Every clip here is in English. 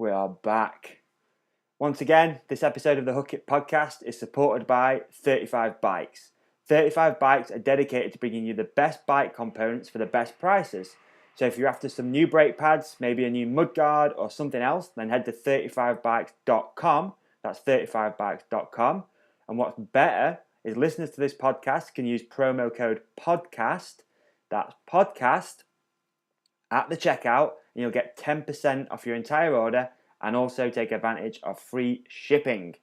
We are back. Once again, this episode of the Hook It podcast is supported by 35 Bikes. 35 Bikes are dedicated to bringing you the best bike components for the best prices. So if you're after some new brake pads, maybe a new mudguard or something else, then head to 35bikes.com. That's 35bikes.com. And what's better is listeners to this podcast can use promo code PODCAST. That's PODCAST at the checkout, and you'll get 10% off your entire order and also take advantage of free shipping.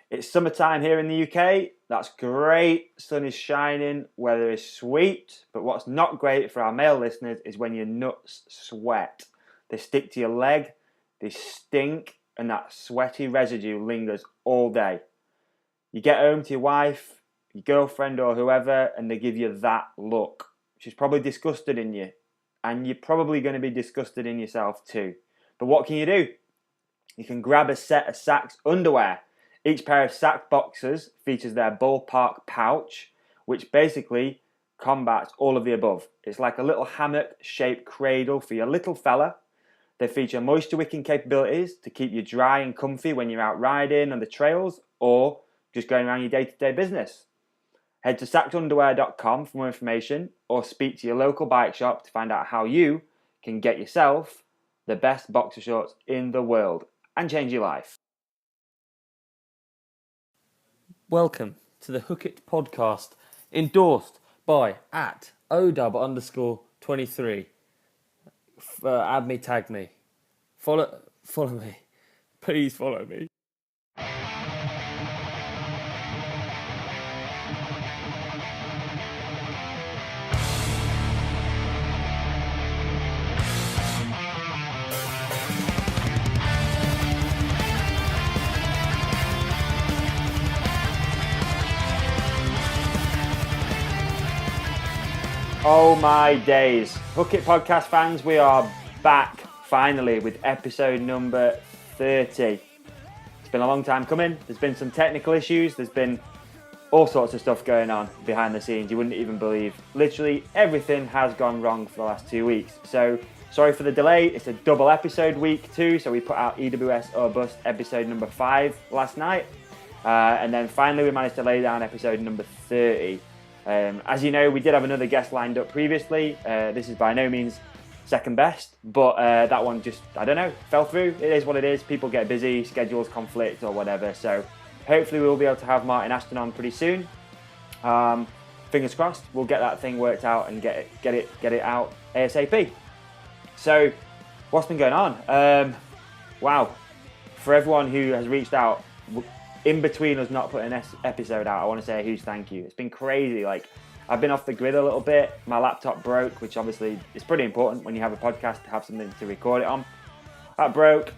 It's summertime here in the UK. That's great. Sun is shining, weather is sweet. But what's not great for our male listeners is when your nuts sweat. They stick to your leg, they stink, and that sweaty residue lingers all day. You get home to your wife, your girlfriend or whoever, and they give you that look. She's probably disgusted in you, and you're probably going to be disgusted in yourself too. But what can you do? You can grab a set of Sax underwear. Each pair of Sax boxers features their ballpark pouch, which basically combats all of the above. It's like a little hammock-shaped cradle for your little fella. They feature moisture-wicking capabilities to keep you dry and comfy when you're out riding on the trails or just going around your day-to-day business. Head to saxunderwear.com for more information or speak to your local bike shop to find out how you can get yourself the best boxer shorts in the world and change your life. Welcome to the Hook It podcast, endorsed by @ODub_23. Add me, tag me. Follow me. Please follow me. Oh my days. Hook It podcast fans, we are back finally with episode number 30. It's been a long time coming. There's been some technical issues. There's been all sorts of stuff going on behind the scenes. You wouldn't even believe. Literally everything has gone wrong for the last 2 weeks. So sorry for the delay. It's a double episode week too. So we put out EWS or Bust episode number 5 last night. And then finally we managed to lay down episode number 30. As you know, we did have another guest lined up previously. This is by no means second best, but that one just, I don't know, fell through. It is what it is. People get busy, schedules conflict or whatever. So hopefully we'll be able to have Martin Ashton on pretty soon. Fingers crossed, we'll get that thing worked out and get it out ASAP. So what's been going on? Wow. For everyone who has reached out, in between us not putting an episode out, I want to say a huge thank you. It's been crazy. Like, I've been off the grid a little bit. My laptop broke, which obviously is pretty important when you have a podcast to have something to record it on. That broke.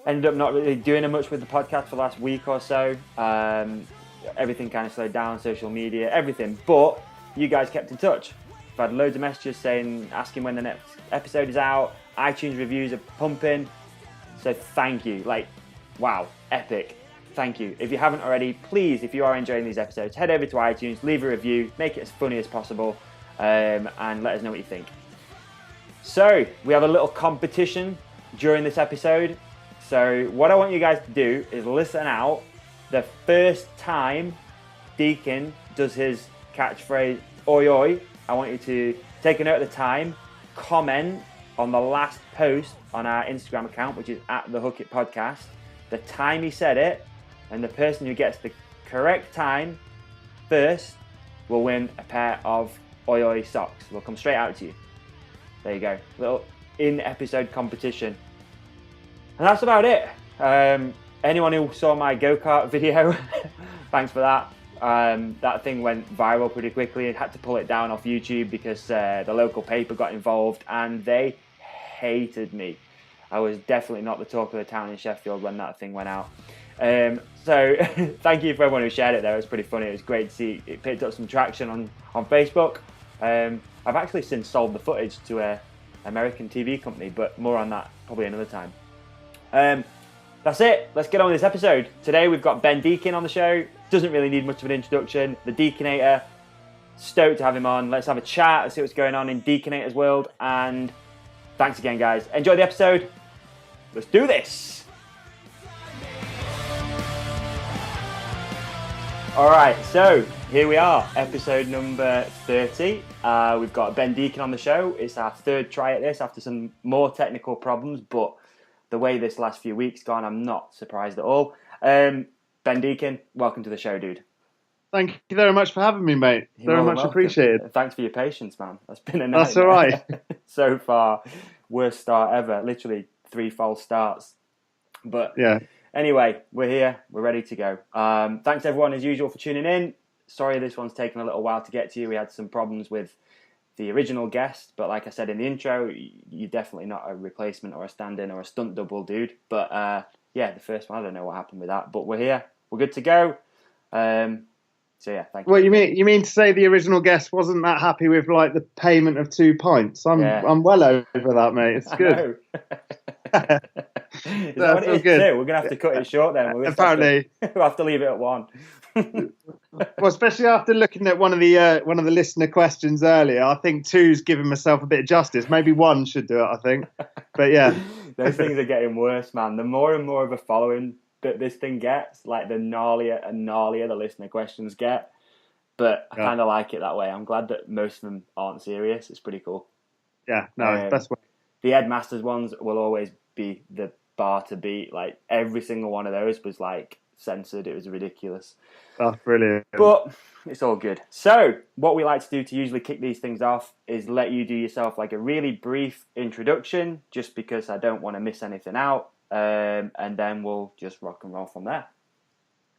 Ended up not really doing much with the podcast for the last week or so. Everything kind of slowed down, social media, everything. But you guys kept in touch. I've had loads of messages asking when the next episode is out. iTunes reviews are pumping. So thank you. Like, wow, epic. Thank you. If you haven't already, please, if you are enjoying these episodes, head over to iTunes, leave a review, make it as funny as possible, and let us know what you think. So, we have a little competition during this episode. So, what I want you guys to do is listen out. The first time Deakin does his catchphrase, oi oi, I want you to take a note of the time, comment on the last post on our Instagram account, which is @thehookitpodcast, the time he said it, and the person who gets the correct time first will win a pair of Oi Oi socks. They'll come straight out to you. There you go. Little in-episode competition. And that's about it. Anyone who saw my go-kart video, thanks for that. That thing went viral pretty quickly. I had to pull it down off YouTube because the local paper got involved and they hated me. I was definitely not the talk of the town in Sheffield when that thing went out. So thank you for everyone who shared it there. It was pretty funny. It was great to see it picked up some traction on Facebook. I've actually since sold the footage to an American TV company, but more on that probably another time. That's it. Let's get on with this episode. Today we've got Ben Deakin on the show. Doesn't really need much of an introduction. The Deakinator. Stoked to have him on. Let's have a chat. Let's see what's going on in Deakinator's world. And Thanks again, guys. Enjoy the episode. Let's do this. All right, so here we are, episode number 30. We've got Ben Deakin on the show. It's our third try at this after some more technical problems, but the way this last few weeks gone, I'm not surprised at all. Ben Deakin, welcome to the show, dude. Thank you very much for having me, mate. Very much appreciated. Thanks for your patience, man. That's been a nightmare. That's all right. So far, worst start ever. Literally 3 false starts. But yeah. Anyway, we're here. We're ready to go. Thanks, everyone, as usual, for tuning in. Sorry this one's taken a little while to get to you. We had some problems with the original guest. But like I said in the intro, you're definitely not a replacement or a stand-in or a stunt double, dude. But the first one, I don't know what happened with that. But we're here. We're good to go. So yeah, thank you. Well, you mean to say the original guest wasn't that happy with like the payment of 2 pints? I'm well over that, mate. It's good. Is that what it is too? We're gonna have to cut it short then. Apparently, we'll have to leave it at 1. Well, especially after looking at one of the listener questions earlier, I think 2's giving myself a bit of justice. Maybe 1 should do it, I think. But yeah, those things are getting worse, man. The more and more of a following that this thing gets, like the gnarlier and gnarlier the listener questions get. But I kind of like it that way. I'm glad that most of them aren't serious. It's pretty cool. Yeah, no, that's what. The Headmasters ones will always be the bar to beat. Like every single one of those was like censored. It was ridiculous. That's brilliant. But it's all good. So what we like to do to usually kick these things off is let you do yourself like a really brief introduction, just because I don't want to miss anything out. And then we'll just rock and roll from there.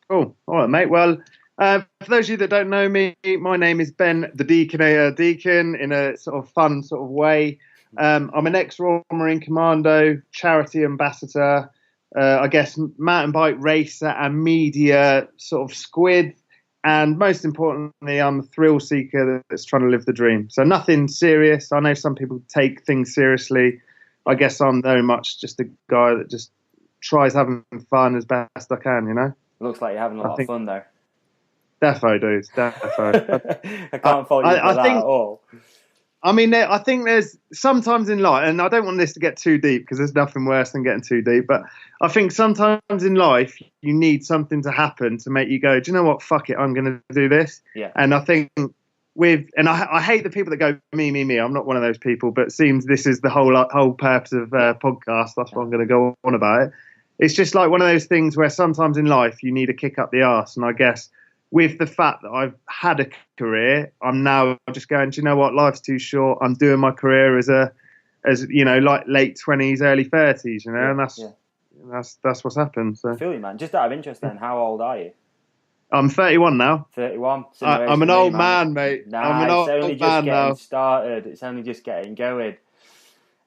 Cool. All right, mate. Well, for those of you that don't know me, my name is Ben the Deakinator Deakin in a sort of fun sort of way. I'm an ex-Royal Marine Commando, charity ambassador, I guess mountain bike racer and media sort of squid. And most importantly, I'm a thrill seeker that's trying to live the dream. So nothing serious. I know some people take things seriously. I guess I'm very much just a guy that just tries having fun as best I can, you know? Looks like you're having a lot of fun, though. Defo, dude. Defo. I can't fault you for that at all. I mean, I think there's sometimes in life, and I don't want this to get too deep because there's nothing worse than getting too deep, but I think sometimes in life you need something to happen to make you go, do you know what? Fuck it, I'm going to do this. Yeah. And I think I hate the people that go, me. I'm not one of those people, but it seems this is the whole purpose of podcast. That's what I'm going to go on about it. It's just like one of those things where sometimes in life you need a kick up the arse. And I guess with the fact that I've had a career, I'm now just going, do you know what? Life's too short. I'm doing my career as you know, like late 20s, early 30s, you know, and that's what's happened. So. I feel you, man. Just out of interest then, how old are you? I'm 31 now. 31. I'm an old man, mate. Nah, I'm an old man now. It's only just getting started. It's only just getting going.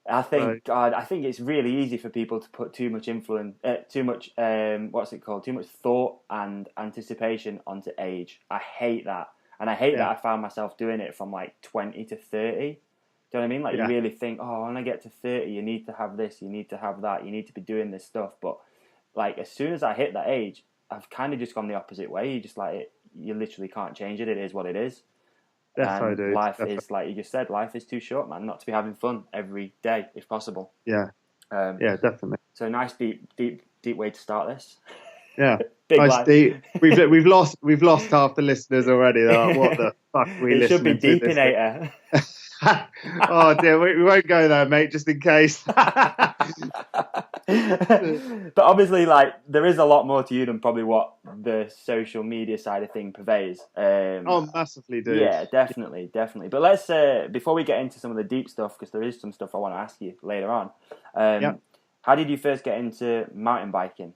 I think, I think it's really easy for people to put too much too much thought and anticipation onto age. I hate that. And I hate that I found myself doing it from like 20 to 30. Do you know what I mean? Like you really think, when I get to 30, you need to have this, you need to have that, you need to be doing this stuff. But like as soon as I hit that age, I've kind of just gone the opposite way. You just like, you literally can't change it. It is what it is. And life is, like you just said, life is too short, man, not to be having fun every day, if possible. Yeah. Yeah, definitely. So nice, deep way to start this. Yeah. Nice deep. We've lost half the listeners already. They're like, what the fuck are we listening to? It should be Deepinator. Oh dear, we won't go there, mate, just in case. But obviously, like, there is a lot more to you than probably what the social media side of thing purveys. Massively, dude. Yeah, definitely. But let's before we get into some of the deep stuff, because there is some stuff I want to ask you later on. How did you first get into mountain biking?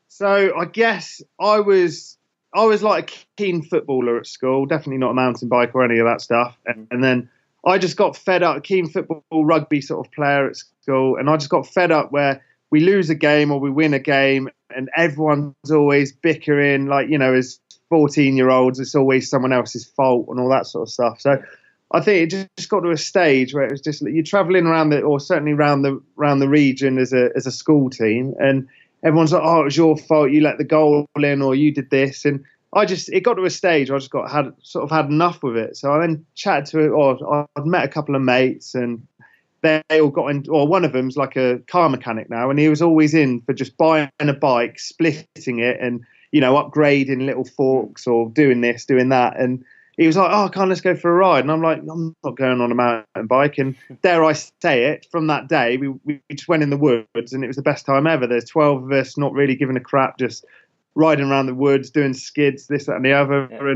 So I guess I was like a keen footballer at school, definitely not a mountain bike or any of that stuff. And then I just got fed up, keen football, rugby sort of player at school. And I just got fed up where we lose a game or we win a game and everyone's always bickering, like, you know, as 14-year-olds, it's always someone else's fault and all that sort of stuff. So I think it just got to a stage where it was just, you're traveling around or certainly around the region as a school team, and everyone's like, oh, it was your fault, you let the goal in, or you did this. And it got to a stage where I just had enough with it. So I then chatted I'd met a couple of mates, and they all got in, or one of them's like a car mechanic now, and he was always in for just buying a bike, splitting it, and upgrading little forks or doing this, doing that. And he was like, "Oh, can't let's go for a ride?" And I'm like, "I'm not going on a mountain bike." And dare I say it, from that day, we just went in the woods, and it was the best time ever. There's 12 of us, not really giving a crap, just riding around the woods, doing skids, this, that, and the other. Yeah.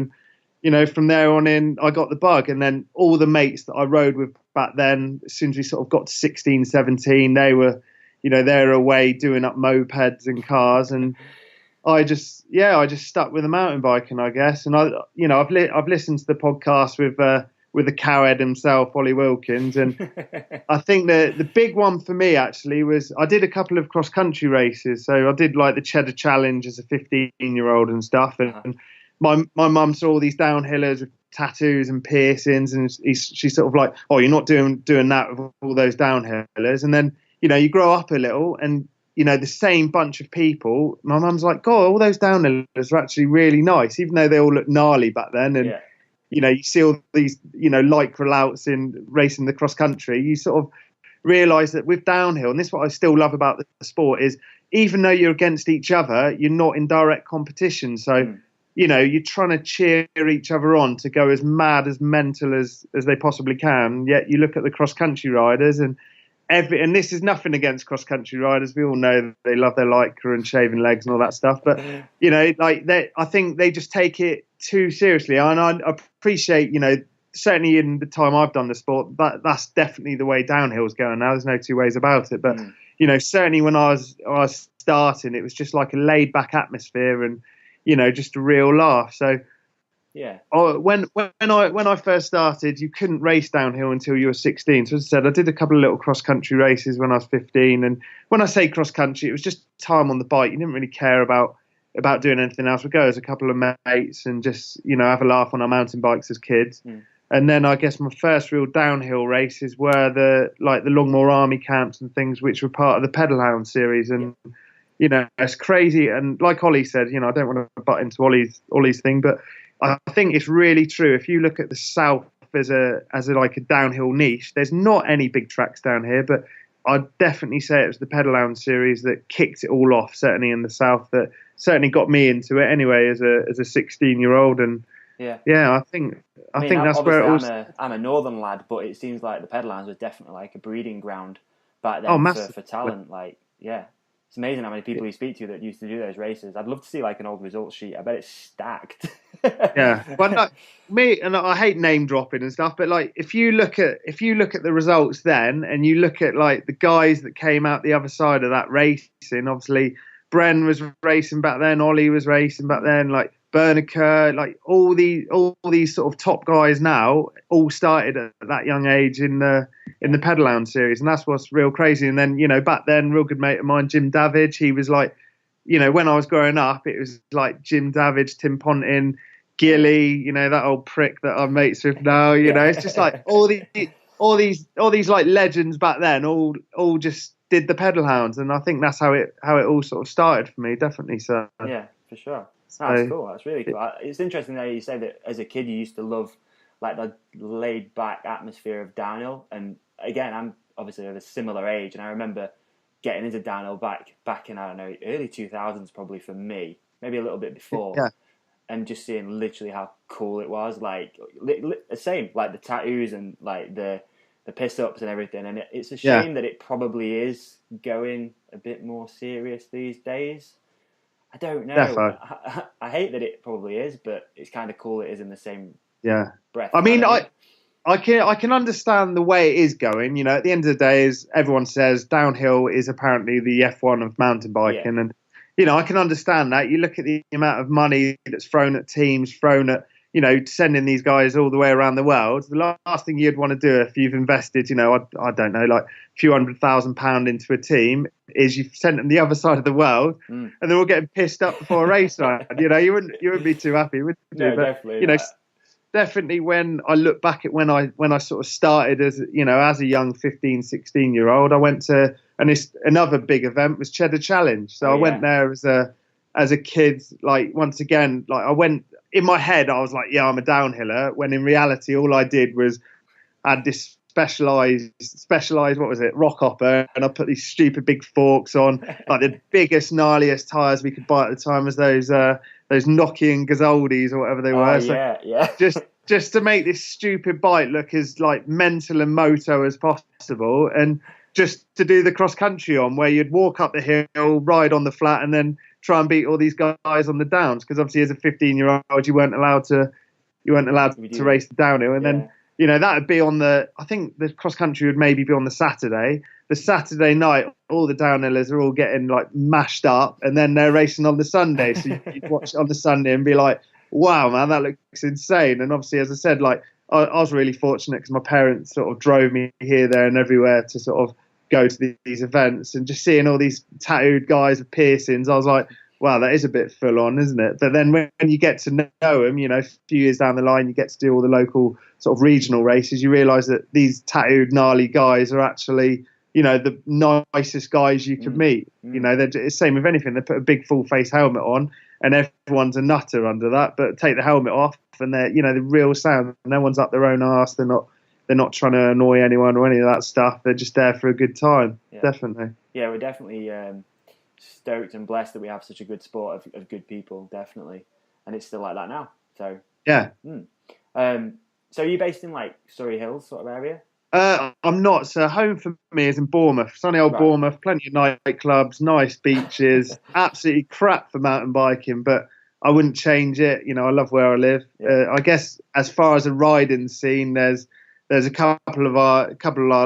And from there on in, I got the bug. And then all the mates that I rode with back then, as soon as we sort of got to 16, 17, they were, they're away doing up mopeds and cars. And I just stuck with the mountain biking, I guess. And I've listened to the podcast with the cowhead himself, Ollie Wilkins. And I think the big one for me actually was I did a couple of cross country races. So I did like the Cheddar Challenge as a 15-year-old and stuff. And my mum saw all these downhillers with tattoos and piercings, and she's sort of like, "Oh, you're not doing that with all those downhillers." And then you grow up a little, and the same bunch of people. My mum's like, "God, all those downhillers are actually really nice, even though they all look gnarly back then." And you see all these lycra louts in racing the cross country. You sort of realise that with downhill, and this is what I still love about the sport, is even though you're against each other, you're not in direct competition. So you're trying to cheer each other on to go as mad, as mental as they possibly can. Yet you look at the cross country riders, and this is nothing against cross country riders. We all know they love their lycra and shaving legs and all that stuff. But I think they just take it too seriously. And I appreciate, certainly in the time I've done the sport, that's definitely the way downhill's going now. There's no two ways about it. But certainly when I was starting, it was just like a laid back atmosphere and just a real laugh. So when I first started, you couldn't race downhill until you were 16. So as I said, I did a couple of little cross country races when I was 15. And when I say cross country, it was just time on the bike. You didn't really care about doing anything else. We'd go as a couple of mates and just have a laugh on our mountain bikes as kids. And then I guess my first real downhill races were the Longmore Army camps and things, which were part of the Pedal Hound series. And it's crazy. And like Ollie said, I don't want to butt into Ollie's thing, but I think it's really true. If you look at the South as a downhill niche, there's not any big tracks down here, but I'd definitely say it was the Pedal Hound series that kicked it all off, certainly in the South, that certainly got me into it anyway as a 16-year-old. And I think that's where it was. I'm a northern lad, but it seems like the Pedal Hounds was definitely like a breeding ground back then for talent. It's amazing how many people you speak to that used to do those races. I'd love to see like an old results sheet. I bet it's stacked. Well, me, and I hate name dropping and stuff, but like if you look at the results then, and you look at like the guys that came out the other side of that racing, obviously Bren was racing back then, Ollie was racing back then, like Berniker, like all these sort of top guys now all started at that young age in the Pedal Hound series, and that's what's real crazy. And then back then, real good mate of mine, Jim Davidge, he was like, when I was growing up, it was like Jim Davidge, Tim Pontin, Gilly, that old prick that I'm mates with now. It's just like all these like legends back then, all just did the Pedal Hounds, and I think that's how it all sort of started for me, definitely. So yeah, for sure. That's cool. That's really cool. It's interesting that you say that as a kid you used to love like the laid back atmosphere of downhill. And again, I'm obviously of a similar age, and I remember getting into downhill back in, I don't know, early 2000s probably for me, maybe a little bit before, and just seeing literally how cool it was. Like the same, like the tattoos and like the piss ups and everything. And it's a shame that it probably is going a bit more serious these days. I don't know. I hate that it probably is, but it's kind of cool it is in the same breath. I mean, I can understand the way it is going. At the end of the day, as everyone says, downhill is apparently the F1 of mountain biking. And, I can understand that. You look at the amount of money that's thrown at teams, thrown at, sending these guys all the way around the world. The last thing you'd want to do if you've invested, I don't know, like a few £100,000 into a team is you've sent them the other side of the world and they're all getting pissed up before a race ride. You wouldn't be too happy, would you? No, but, definitely. Definitely when I look back at when I sort of started as a young 15, 16-year-old, I went to another big event was Cheddar Challenge. So I went there as a kid, like once again, like I went in my head, I was like, yeah, I'm a downhiller, when in reality all I did was had this specialized, what was it, rock hopper, and I put these stupid big forks on, like the biggest, gnarliest tyres we could buy at the time was those Nokian Gazoldis or whatever they were. Yeah. Just to make this stupid bike look as like mental and moto as possible, and just to do the cross country on, where you'd walk up the hill, ride on the flat, and then try and beat all these guys on the downs. Because obviously, as a 15-year-old, you weren't allowed to race the downhill, and then that would be on I think the cross country would maybe be on the Saturday. The Saturday night, all the downhillers are all getting like mashed up, and then they're racing on the Sunday. So you'd watch it on the Sunday and be like, wow, man, that looks insane. And obviously, as I said, like I was really fortunate because my parents sort of drove me here, there and everywhere to sort of go to these events, and just seeing all these tattooed guys with piercings, I was like, wow, that is a bit full on, isn't it? But then when you get to know them, a few years down the line, you get to do all the local sort of regional races, you realise that these tattooed, gnarly guys are actually, the nicest guys you could meet. They're the same with anything. They put a big full face helmet on, and everyone's a nutter under that. But take the helmet off, and they're, the real sound. No one's up their own arse. They're not trying to annoy anyone or any of that stuff. They're just there for a good time. Yeah. Definitely. Yeah, we're definitely stoked and blessed that we have such a good sport of good people, definitely. And it's still like that now. So yeah. So are you based in like Surrey Hills sort of area? I'm not. So home for me is in Bournemouth, sunny old Bournemouth, plenty of nightclubs, nice beaches, absolutely crap for mountain biking, but I wouldn't change it. I love where I live. Yeah. I guess as far as a riding scene, there's a couple of our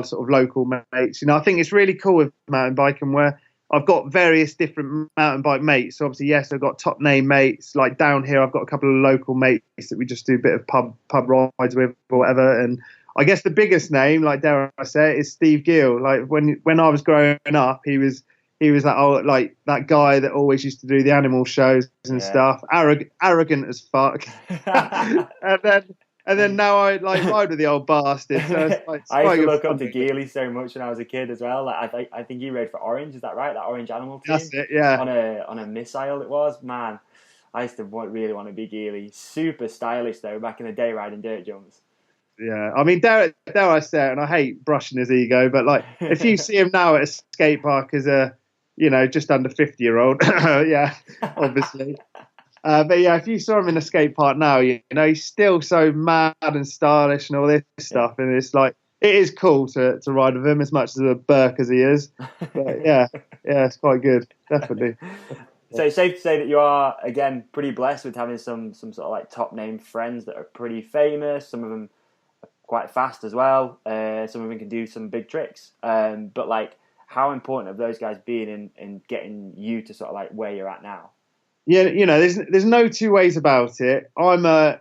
sort of local mates. I think it's really cool with mountain biking where I've got various different mountain bike mates. So obviously, yes, I've got top name mates. Like down here, I've got a couple of local mates that we just do a bit of pub rides with or whatever. And I guess the biggest name, like dare I say it, is Steve Gill. Like when I was growing up, he was that guy that always used to do the animal shows and stuff. Arrogant as fuck. And then now I ride with the old bastard. So I used to look up to Geely so much when I was a kid as well. Like I think he rode for Orange, is that right? That Orange Animal team. That's it, yeah. On a missile it was. Man, I used to really want to be Geely. Super stylish though, back in the day riding dirt jumps. Yeah, I mean, dare I say it, and I hate brushing his ego, but like if you see him now at a skate park as a, just under 50-year-old, yeah, obviously. But yeah, if you saw him in a skate park now, he's still so mad and stylish and all this stuff, and it's like it is cool to ride with him as much as a Burke as he is. But yeah, it's quite good, definitely. So it's safe to say that you are again pretty blessed with having some sort of like top name friends that are pretty famous. Some of them are quite fast as well. Some of them can do some big tricks. But like, how important have those guys been in getting you to sort of like where you're at now? Yeah, there's no two ways about it. I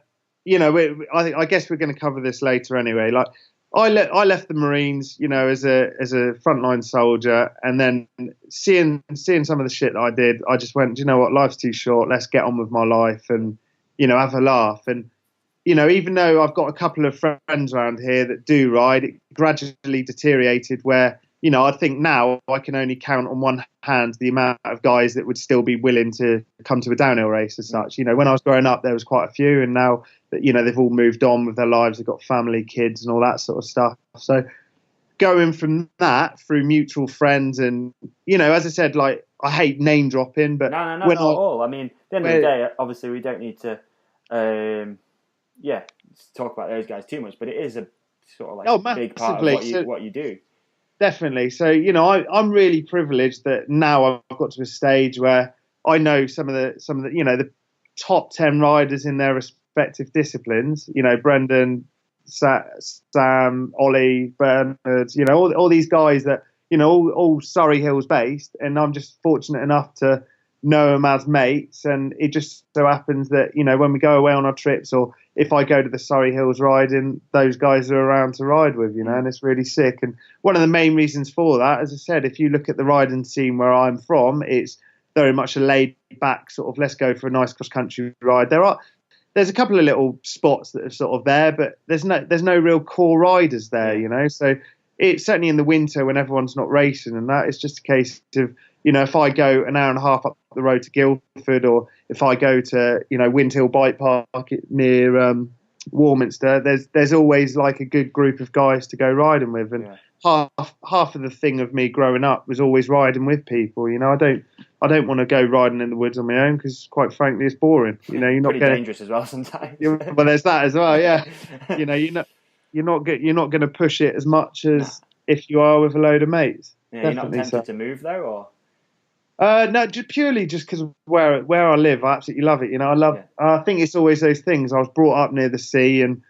guess we're going to cover this later anyway. Like, I left the Marines, as a frontline soldier, and then seeing some of the shit that I did, I just went, do you know what, life's too short. Let's get on with my life and have a laugh. And even though I've got a couple of friends around here that do ride, it gradually deteriorated where. I think now I can only count on one hand the amount of guys that would still be willing to come to a downhill race as such. When I was growing up, there was quite a few, and now that they've all moved on with their lives, they've got family, kids, and all that sort of stuff. So going from that through mutual friends, and as I said, like I hate name dropping, but no, not at all. I mean, at the end of the day, obviously, we don't need to, talk about those guys too much, but it is a sort of like a big part of what you do. Definitely. So, I'm really privileged that now I've got to a stage where I know some of the top 10 riders in their respective disciplines. Brendan, Sam, Ollie, Bernard. All these guys that all Surrey Hills based, and I'm just fortunate enough to know them as mates. And it just so happens that when we go away on our trips, or if I go to the Surrey Hills riding, those guys are around to ride with, and it's really sick. And one of the main reasons for that, as I said, if you look at the riding scene where I'm from, it's very much a laid back sort of, let's go for a nice cross country ride. There's a couple of little spots that are sort of there, but there's no real core riders there, So it's certainly in the winter when everyone's not racing and that, it's just a case of, if I go an hour and a half up the road to Guildford, or if I go to, Windhill Bike Park near Warminster, there's always like a good group of guys to go riding with, and half of the thing of me growing up was always riding with people. You know, I don't want to go riding in the woods on my own because, quite frankly, it's boring. You know, you're not pretty dangerous as well sometimes. Well, there's that as well. Yeah, you know, you're not going to push it as much as if you are with a load of mates. Yeah, you're not tempted to move though, or? No, just purely because where I live, I absolutely love it. You know, I think it's always those things. I was brought up near the sea, and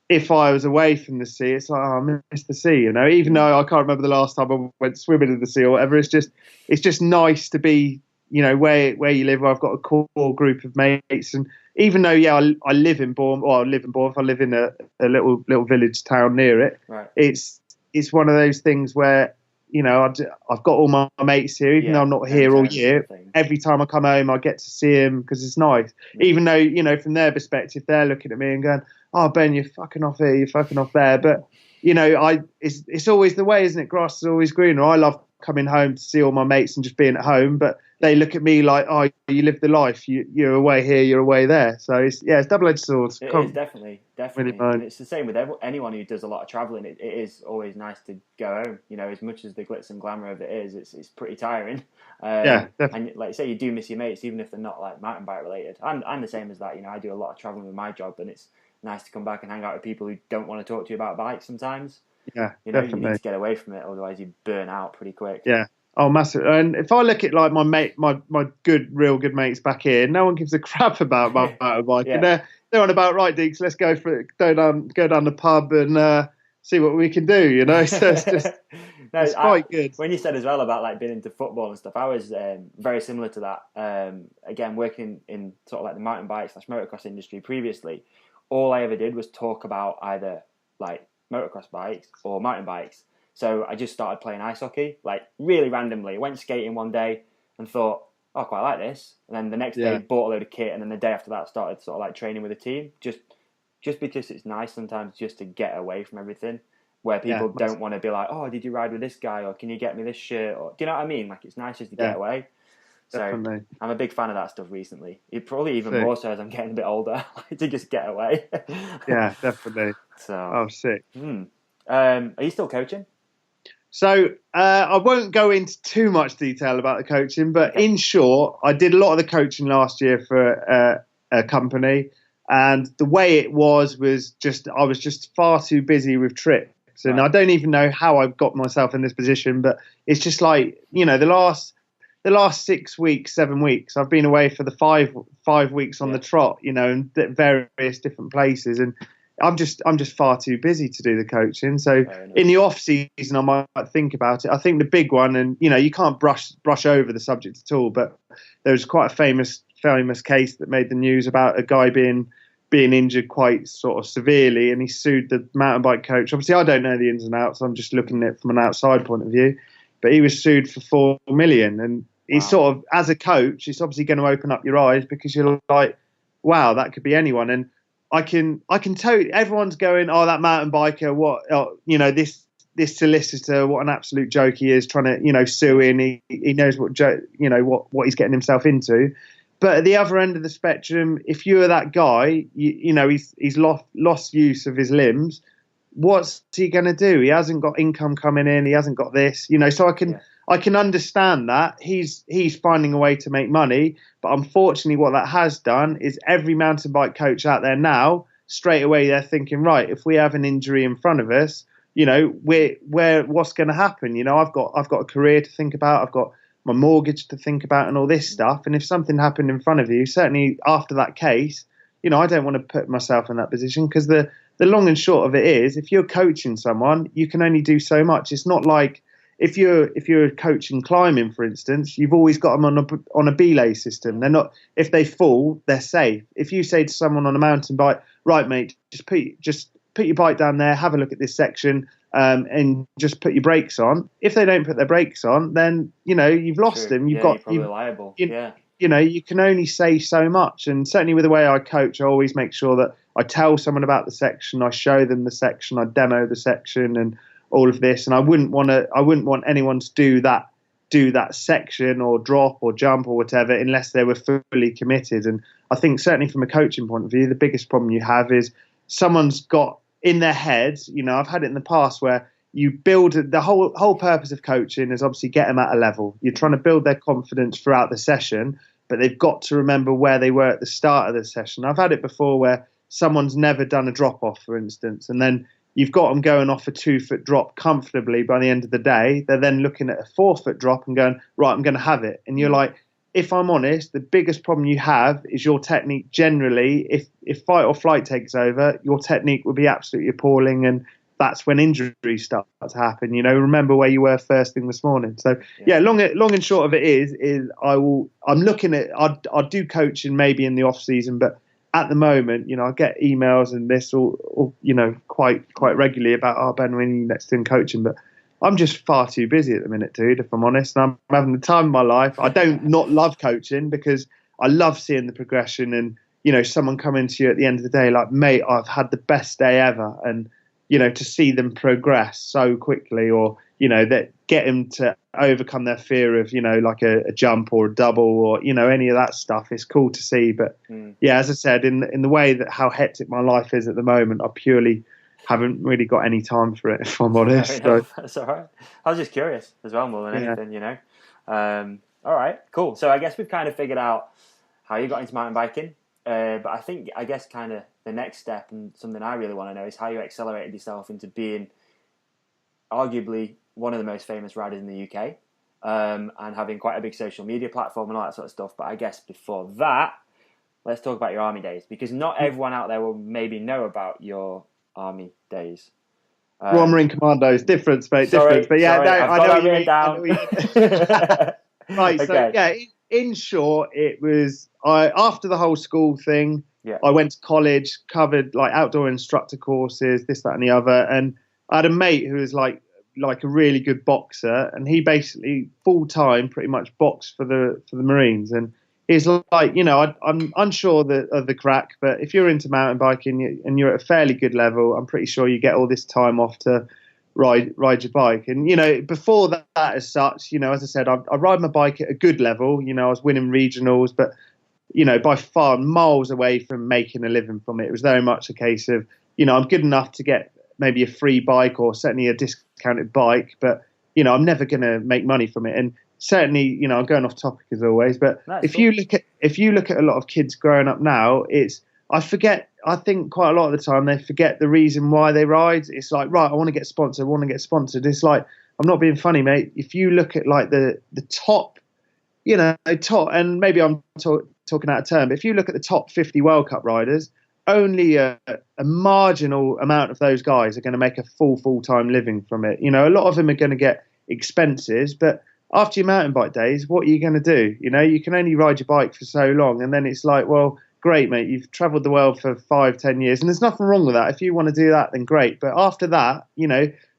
if I was away from the sea, it's like, oh, I miss the sea. You know, even though I can't remember the last time I went swimming in the sea or whatever, it's just nice to be, you know, where you live. Where I've got a core group of mates, and even though I live in Bournemouth, I live in a little village town near it. Right. It's one of those things where, you know, I've got all my mates here, even though I'm not here all year. Every time I come home, I get to see them because it's nice. Yeah. Even though, you know, from their perspective, they're looking at me and going, "Oh, Ben, you're fucking off here, you're fucking off there." But, you know, it's always the way, isn't it? Grass is always greener. I love coming home to see all my mates and just being at home, but they look at me like, "Oh, you live the life. You're away here, you're away there." So it's double-edged swords. It is definitely. Really, and it's the same with anyone who does a lot of travelling. It is always nice to go home. You know, as much as the glitz and glamour of it is, it's pretty tiring. Definitely. And like you say, you do miss your mates, even if they're not like mountain bike related. I'm the same as that. You know, I do a lot of travelling with my job, and it's nice to come back and hang out with people who don't want to talk to you about bikes sometimes. Yeah, you know, definitely. You need to get away from it, otherwise you burn out pretty quick. Yeah. Oh, massive! And if I look at like my real good mates back here, no one gives a crap about my motorbike. Yeah. They're on about, right, Deeks, let's go go down the pub and see what we can do. You know, so it's just it's quite good. When you said as well about like being into football and stuff, I was very similar to that. Again, working in sort of like the mountain bike / motocross industry previously, all I ever did was talk about either like motocross bikes or mountain bikes. So I just started playing ice hockey, like really randomly. Went skating one day and thought, oh, I quite like this. And then the next day bought a load of kit, and then the day after that started sort of like training with a team. Just because it's nice sometimes just to get away from everything, where people don't want to be like, oh, did you ride with this guy, or can you get me this shirt, or do you know what I mean? Like, it's nice just to get away. So definitely. I'm a big fan of that stuff recently. It probably even more so as I'm getting a bit older, to just get away. Yeah, definitely. So sick. Are you still coaching? So I won't go into too much detail about the coaching, but in short, I did a lot of the coaching last year for a company, and the way it was just I was just far too busy with trips, and I don't even know how I got myself in this position, but it's just like, you know, the last 6 weeks, 7 weeks, I've been away for the five weeks on the trot, you know, in various different places, and I'm just far too busy to do the coaching. So in the off season, I might think about it. I think the big one, and you know, you can't brush over the subject at all, but there was quite a famous case that made the news about a guy being injured quite sort of severely, and he sued the mountain bike coach. Obviously, I don't know the ins and outs. I'm just looking at it from an outside point of view, but he was sued for $4 million, and it's sort of, as a coach, it's obviously going to open up your eyes, because you're like, wow, that could be anyone. And I can tell you, everyone's going, oh, that mountain biker, what, you know, this solicitor, what an absolute joke he is, trying to, you know, sue in. He knows what he's getting himself into. But at the other end of the spectrum, if you're that guy, you know, he's lost use of his limbs. What's he going to do? He hasn't got income coming in. He hasn't got this, you know. So I can understand that he's finding a way to make money, but unfortunately, what that has done is every mountain bike coach out there now, straight away, they're thinking, right, if we have an injury in front of us, you know, what's going to happen? You know, I've got a career to think about. I've got my mortgage to think about, and all this stuff. And if something happened in front of you, certainly after that case, you know, I don't want to put myself in that position, because the long and short of it is, if you're coaching someone, you can only do so much. It's not like if you're coaching climbing, for instance, you've always got them on a belay system. They're not, if they fall, they're safe. If you say to someone on a mountain bike, right, mate, just put your bike down there, have a look at this section, and just put your brakes on. If they don't put their brakes on, then, you know, you've lost them. You're probably liable. You know, you can only say so much. And certainly with the way I coach, I always make sure that I tell someone about the section, I show them the section, I demo the section, and all of this. And I wouldn't want anyone to do that section or drop or jump or whatever unless they were fully committed. And I think certainly from a coaching point of view, the biggest problem you have is someone's got in their head, I've had it in the past where you build the whole purpose of coaching is obviously get them at a level. You're trying to build their confidence throughout the session, but they've got to remember where they were at the start of the session. I've had it before where someone's never done a drop off, for instance, and then you've got them going off a 2-foot drop comfortably by the end of the day. They're then looking at a 4-foot drop and going, right, I'm going to have it. And you're like, if I'm honest, the biggest problem you have is your technique generally. If fight or flight takes over, your technique will be absolutely appalling, and that's when injuries start to happen. Remember where you were first thing this morning. So long and short of it is I'm looking at, I'll do coaching maybe in the off season, but at the moment, I get emails and this all quite regularly about, Ben, when you next doing coaching, but I'm just far too busy at the minute, dude, if I'm honest. And I'm having the time of my life. I don't not love coaching because I love seeing the progression and, someone coming to you at the end of the day like, mate, I've had the best day ever. And, to see them progress so quickly or, that get them to overcome their fear of, like a jump or a double or, any of that stuff is cool to see. But as I said, in the way that how hectic my life is at the moment, I purely haven't really got any time for it, if I'm honest. So. That's all right. I was just curious as well, more than anything, All right, cool. So I guess we've kind of figured out how you got into mountain biking. But I guess kind of the next step and something I really want to know is how you accelerated yourself into being arguably one of the most famous riders in the UK and having quite a big social media platform and all that sort of stuff. But I guess before that, let's talk about your army days, because not everyone out there will maybe know about your army days. Royal Marine Commandos, difference, mate, difference. But I know what you mean. Down. Right, okay. So in short, it was after the whole school thing. Yeah. I went to college, covered like outdoor instructor courses, this, that, and the other. And I had a mate who was like a really good boxer, and he basically full time pretty much boxed for the Marines. And he's like, I'm unsure of the crack, but if you're into mountain biking and you're at a fairly good level, I'm pretty sure you get all this time off to ride your bike. And before that as such, as I said, I ride my bike at a good level. I was winning regionals, but by far miles away from making a living from it. It was very much a case of I'm good enough to get maybe a free bike or certainly a discounted bike, but I'm never going to make money from it. And certainly, I'm going off topic as always, but if you look at a lot of kids growing up now, I think quite a lot of the time they forget the reason why they ride. It's like, right, I want to get sponsored. It's like, I'm not being funny, mate. If you look at like the top, top, and maybe I'm talking out of turn, but if you look at the top 50 World Cup riders, only a marginal amount of those guys are going to make a full-time living from it. A lot of them are going to get expenses, but after your mountain bike days, what are you going to do? You can only ride your bike for so long, and then it's like, well, great, mate, you've travelled the world for 5-10 years, and there's nothing wrong with that. If you want to do that, then great. But after that,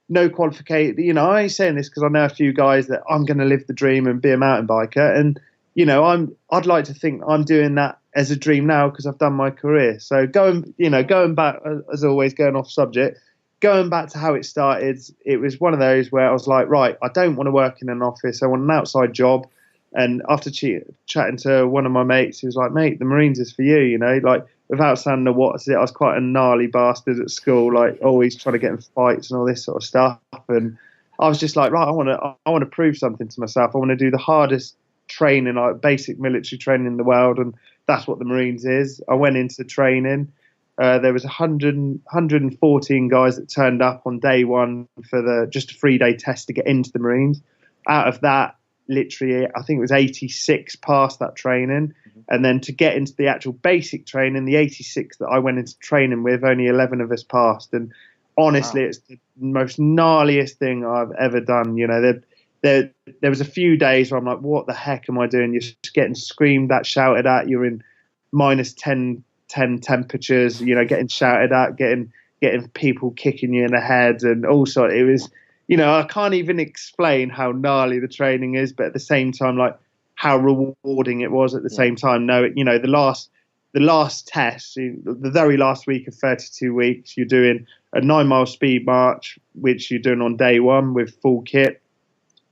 no qualification. I'm only saying this because I know a few guys that I'm going to live the dream and be a mountain biker, and I'd like to think I'm doing that as a dream now because I've done my career. So going back, as always, going off subject, going back to how it started, it was one of those where I was like, right, I don't want to work in an office. I want an outside job. And after chatting to one of my mates, he was like, mate, the Marines is for you, like without sounding a what's it, I was quite a gnarly bastard at school, like always trying to get in fights and all this sort of stuff. And I was just like, right, I want to prove something to myself. I want to do the hardest training, like basic military training in the world. And that's what the Marines is. I went into training. There was 114 guys that turned up on day one for just a 3-day test to get into the Marines. Out of that, literally, I think it was 86 passed that training. Mm-hmm. And then to get into the actual basic training, the 86 that I went into training with, only 11 of us passed. And honestly, wow. It's the most gnarliest thing I've ever done. There was a few days where I'm like, what the heck am I doing? You're just getting screamed at, shouted at. You're in minus 10 temperatures, getting shouted at, getting people kicking you in the head and also it was, I can't even explain how gnarly the training is, but at the same time, like how rewarding it was at the same time. No, the last test, the very last week of 32 weeks, you're doing a 9-mile speed march, which you're doing on day one with full kit.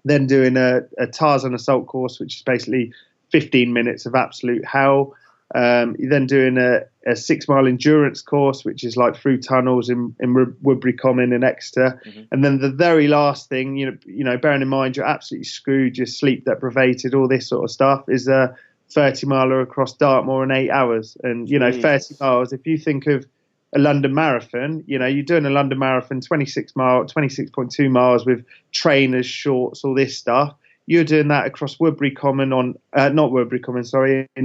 Then doing a Tarzan assault course, which is basically 15 minutes of absolute hell. You're then doing a 6 mile endurance course, which is like through tunnels in Woodbury Common and Exeter. And then the very last thing, bearing in mind you're absolutely screwed, you're sleep deprivated, all this sort of stuff, is a 30 miler across Dartmoor in 8 hours. And, 30 miles, if you think of a London marathon, you're doing a London marathon, 26.2 miles with trainers, shorts, all this stuff. You're doing that across Woodbury Common in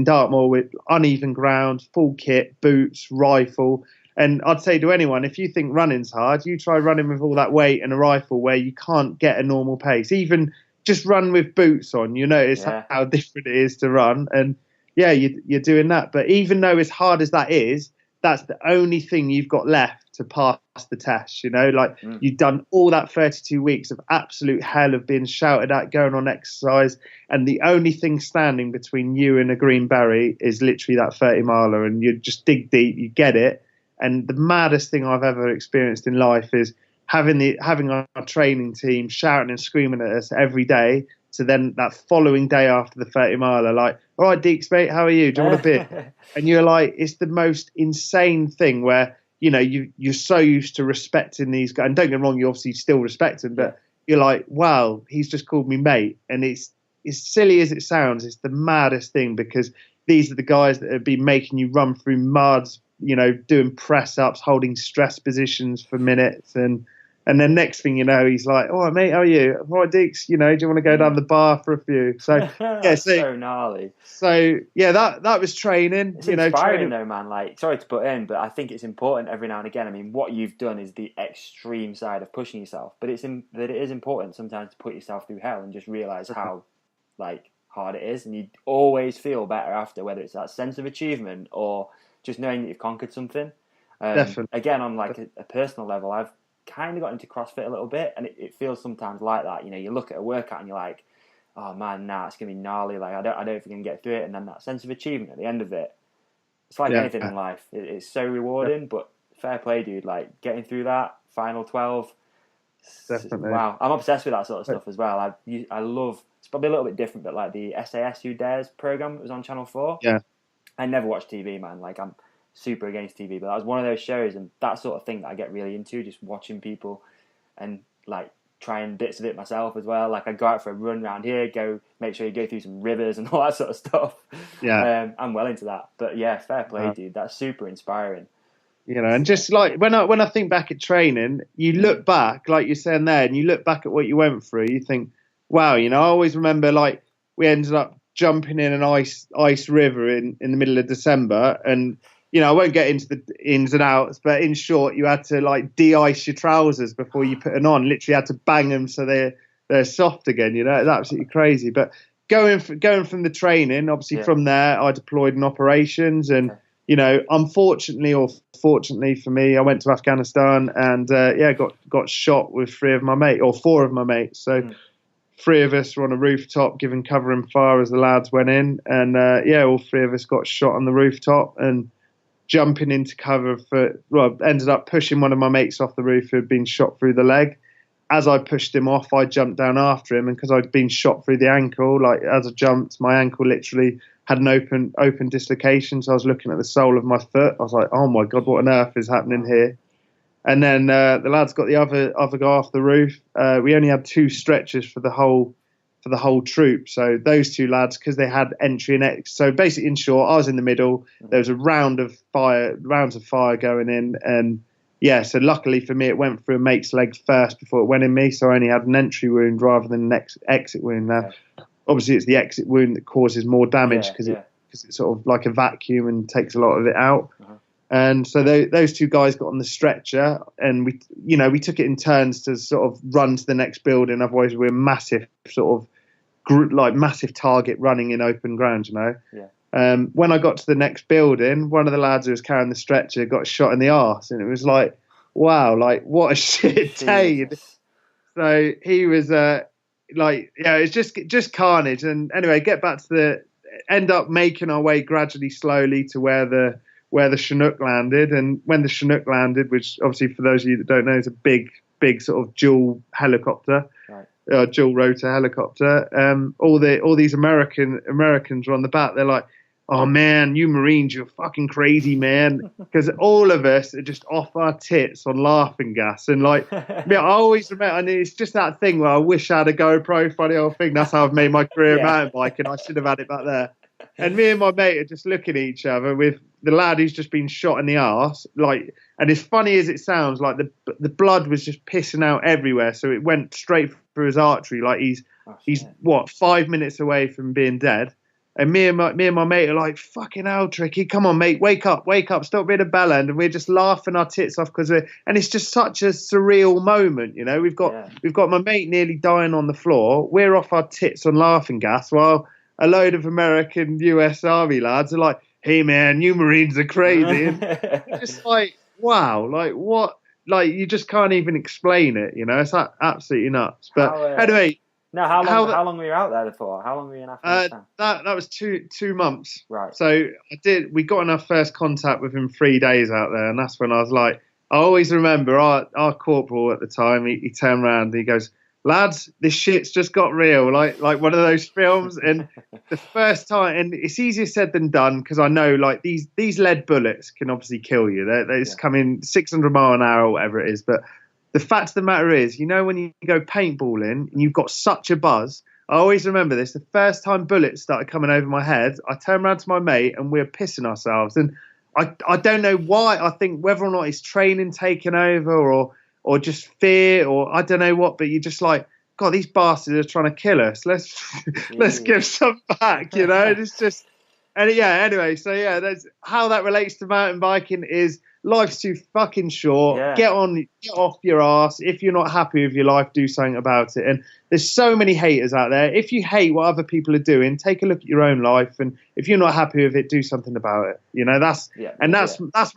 Dartmoor with uneven ground, full kit, boots, rifle. And I'd say to anyone, if you think running's hard, you try running with all that weight and a rifle where you can't get a normal pace. Even just run with boots on, you notice how different it is to run. And yeah, you're doing that. But even though as hard as that is, that's the only thing you've got left to pass the test. You've done all that 32 weeks of absolute hell of being shouted at, going on exercise, and the only thing standing between you and a green berry is literally that 30 miler, and you just dig deep, you get it. And the maddest thing I've ever experienced in life is having our training team shouting and screaming at us every day, to then that following day after the 30 miler, like, all right, Deeks, mate, how are you? Do you want a beer? And you're like, it's the most insane thing where, you're so used to respecting these guys. And don't get me wrong, you obviously still respect them, but you're like, wow, he's just called me mate. And it's as silly as it sounds, it's the maddest thing, because these are the guys that have been making you run through muds, doing press ups, holding stress positions for minutes. And then next thing you know, he's like, all right, mate, how are you? All right, Deeks, do you want to go down the bar for a few? So, yeah, so gnarly. So, yeah, that was training. It's inspiring though, man. Like, sorry to put in, but I think it's important every now and again. I mean, what you've done is the extreme side of pushing yourself, but it is important sometimes to put yourself through hell and just realise how, hard it is. And you always feel better after, whether it's that sense of achievement or just knowing that you've conquered something. Definitely. Again, on a personal level, I've kind of got into CrossFit a little bit, and it feels sometimes like that. You look at a workout and you're like, oh man, it's gonna be gnarly. Like I don't think I can get through it. And then that sense of achievement at the end of it, it's like anything in life. It's so rewarding. But fair play, dude. Like getting through that final 12. Definitely. Wow, I'm obsessed with that sort of stuff as well. I love. It's probably a little bit different, but like the SAS Who Dares program that was on Channel 4. Yeah. I never watched TV, man. Like I'm super against TV, but that was one of those shows, and that sort of thing that I get really into, just watching people and like trying bits of it myself as well. Like I go out for a run around here, go make sure you go through some rivers and all that sort of stuff. Yeah, I'm well into that. But yeah, fair play, dude. That's super inspiring. And just like when I think back at training, you look back, like you're saying there, and you look back at what you went through. You think, wow, I always remember like we ended up jumping in an ice river in the middle of December, and I won't get into the ins and outs, but in short, you had to like de-ice your trousers before you put them on. Literally had to bang them so they're soft again. It's absolutely crazy. But going from the training, obviously from there, I deployed in operations, and unfortunately or fortunately for me, I went to Afghanistan and got shot with four of my mates. So 3 of us were on a rooftop giving cover and fire as the lads went in, and all 3 of us got shot on the rooftop and jumping into cover ended up pushing one of my mates off the roof who had been shot through the leg. As I pushed him off, I jumped down after him, and because I'd been shot through the ankle, like as I jumped, my ankle literally had an open dislocation. So I was looking at the sole of my foot. I was like, oh my God, what on earth is happening here? And then the lads got the other guy off the roof. We only had 2 stretchers for the whole troop. So those 2 lads, because they had entry and exit. So basically, in short, I was in the middle. There was a rounds of fire going in, and so luckily for me, it went through a mate's leg first before it went in me. So I only had an entry wound rather than an exit wound. Now, obviously, it's the exit wound that causes more damage because it's sort of like a vacuum and takes a lot of it out. And so those 2 guys got on the stretcher, and we took it in turns to sort of run to the next building. Otherwise, we're massive sort of group, like massive target running in open ground. When I got to the next building, one of the lads who was carrying the stretcher got shot in the arse, and it was like, wow, like what a shit day. So he was it's just carnage. And anyway, get back to end up making our way gradually, slowly to where the Chinook landed. And when the Chinook landed, which obviously for those of you that don't know is a big sort of dual helicopter, dual rotor helicopter, all these Americans were on the back. They're like, oh man, you Marines, you're fucking crazy, man. Because all of us are just off our tits on laughing gas. And like, yeah, I always remember, and it's just that thing where I wish I had a GoPro, funny old thing. That's how I've made my career in mountain biking. I should have had it back there. And me and my mate are just looking at each other with the lad who's just been shot in the arse. Like, and as funny as it sounds, like the blood was just pissing out everywhere. So it went straight through his artery. Like he's what, 5 minutes away from being dead. And me and my mate are like, fucking hell, Tricky, come on, mate, wake up, stop being a bellend. And we're just laughing our tits off and it's just such a surreal moment, you know. We've got my mate nearly dying on the floor. We're off our tits on laughing gas while a load of American US Army lads are like, hey man, you Marines are crazy. And just like, wow, like what? Like you just can't even explain it, you know. It's absolutely nuts. But anyway. No, how long were you out there for? How long were you in Afghanistan? That was two months. Right. So we got in our first contact within 3 days out there, and that's when I was like, I always remember our corporal at the time. He turned around and he goes, "Lads, this shit's just got real," like one of those films. And the first time, and it's easier said than done because I know like these lead bullets can obviously kill you. They're coming 600 mile an hour or whatever it is, but the fact of the matter is, you know, when you go paintballing and you've got such a buzz, I always remember this. The first time bullets started coming over my head, I turned around to my mate and we were pissing ourselves. And I don't know why. I think whether or not it's training taking over or just fear or I don't know what, but you're just like, God, these bastards are trying to kill us. Let's give some back, you know. It's just, and yeah. Anyway, so yeah, that's how that relates to mountain biking is. Life's too fucking short. Yeah. Get off your ass. If you're not happy with your life, do something about it. And there's so many haters out there. If you hate what other people are doing, take a look at your own life. And if you're not happy with it, do something about it. You know, that's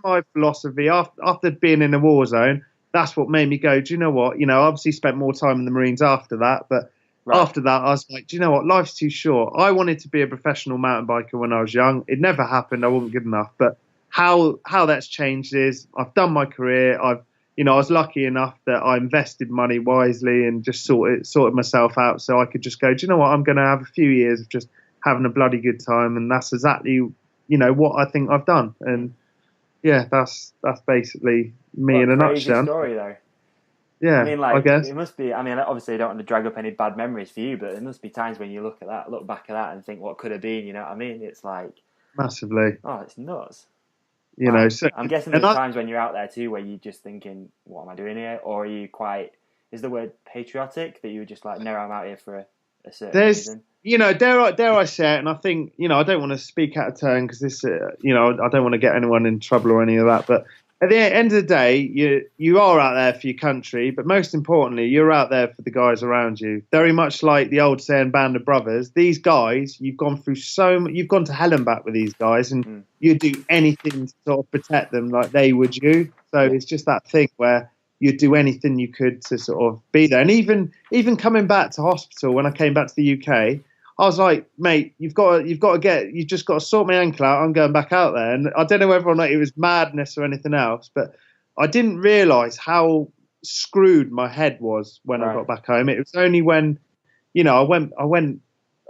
my philosophy. After being in a war zone, that's what made me go, do you know what? You know, I obviously spent more time in the Marines after that, but after that, I was like, do you know what? Life's too short. I wanted to be a professional mountain biker when I was young. It never happened. I wasn't good enough, but how that's changed is I've done my career. I was lucky enough that I invested money wisely and just sorted myself out so I could just go, do you know what? I'm going to have a few years of just having a bloody good time. And that's exactly, you know, what I think I've done. And yeah, that's basically me in a nutshell. Story though. Yeah, I mean, like, I guess. It must be, I mean, obviously I don't want to drag up any bad memories for you, but there must be times when you look back at that and think what could have been, you know what I mean? It's like. Massively. Oh, it's nuts. You know, so I'm guessing there's times when you're out there too where you're just thinking, what am I doing here? Or are you is the word patriotic that you were just like, no, I'm out here for a certain reason? You know, dare I say it, and I think, you know, I don't want to speak out of turn because this, you know, I don't want to get anyone in trouble or any of that, but at the end of the day, you are out there for your country, but most importantly, you're out there for the guys around you. Very much like the old saying, band of brothers. These guys, you've gone through you've gone to hell and back with these guys, and you'd do anything to sort of protect them like they would you. So it's just that thing where you'd do anything you could to sort of be there. And even coming back to hospital when I came back to the UK, I was like, mate, you've just got to sort my ankle out. I'm going back out there. And I don't know whether or not it was madness or anything else, but I didn't realise how screwed my head was when I got back home. It was only when, you know, I went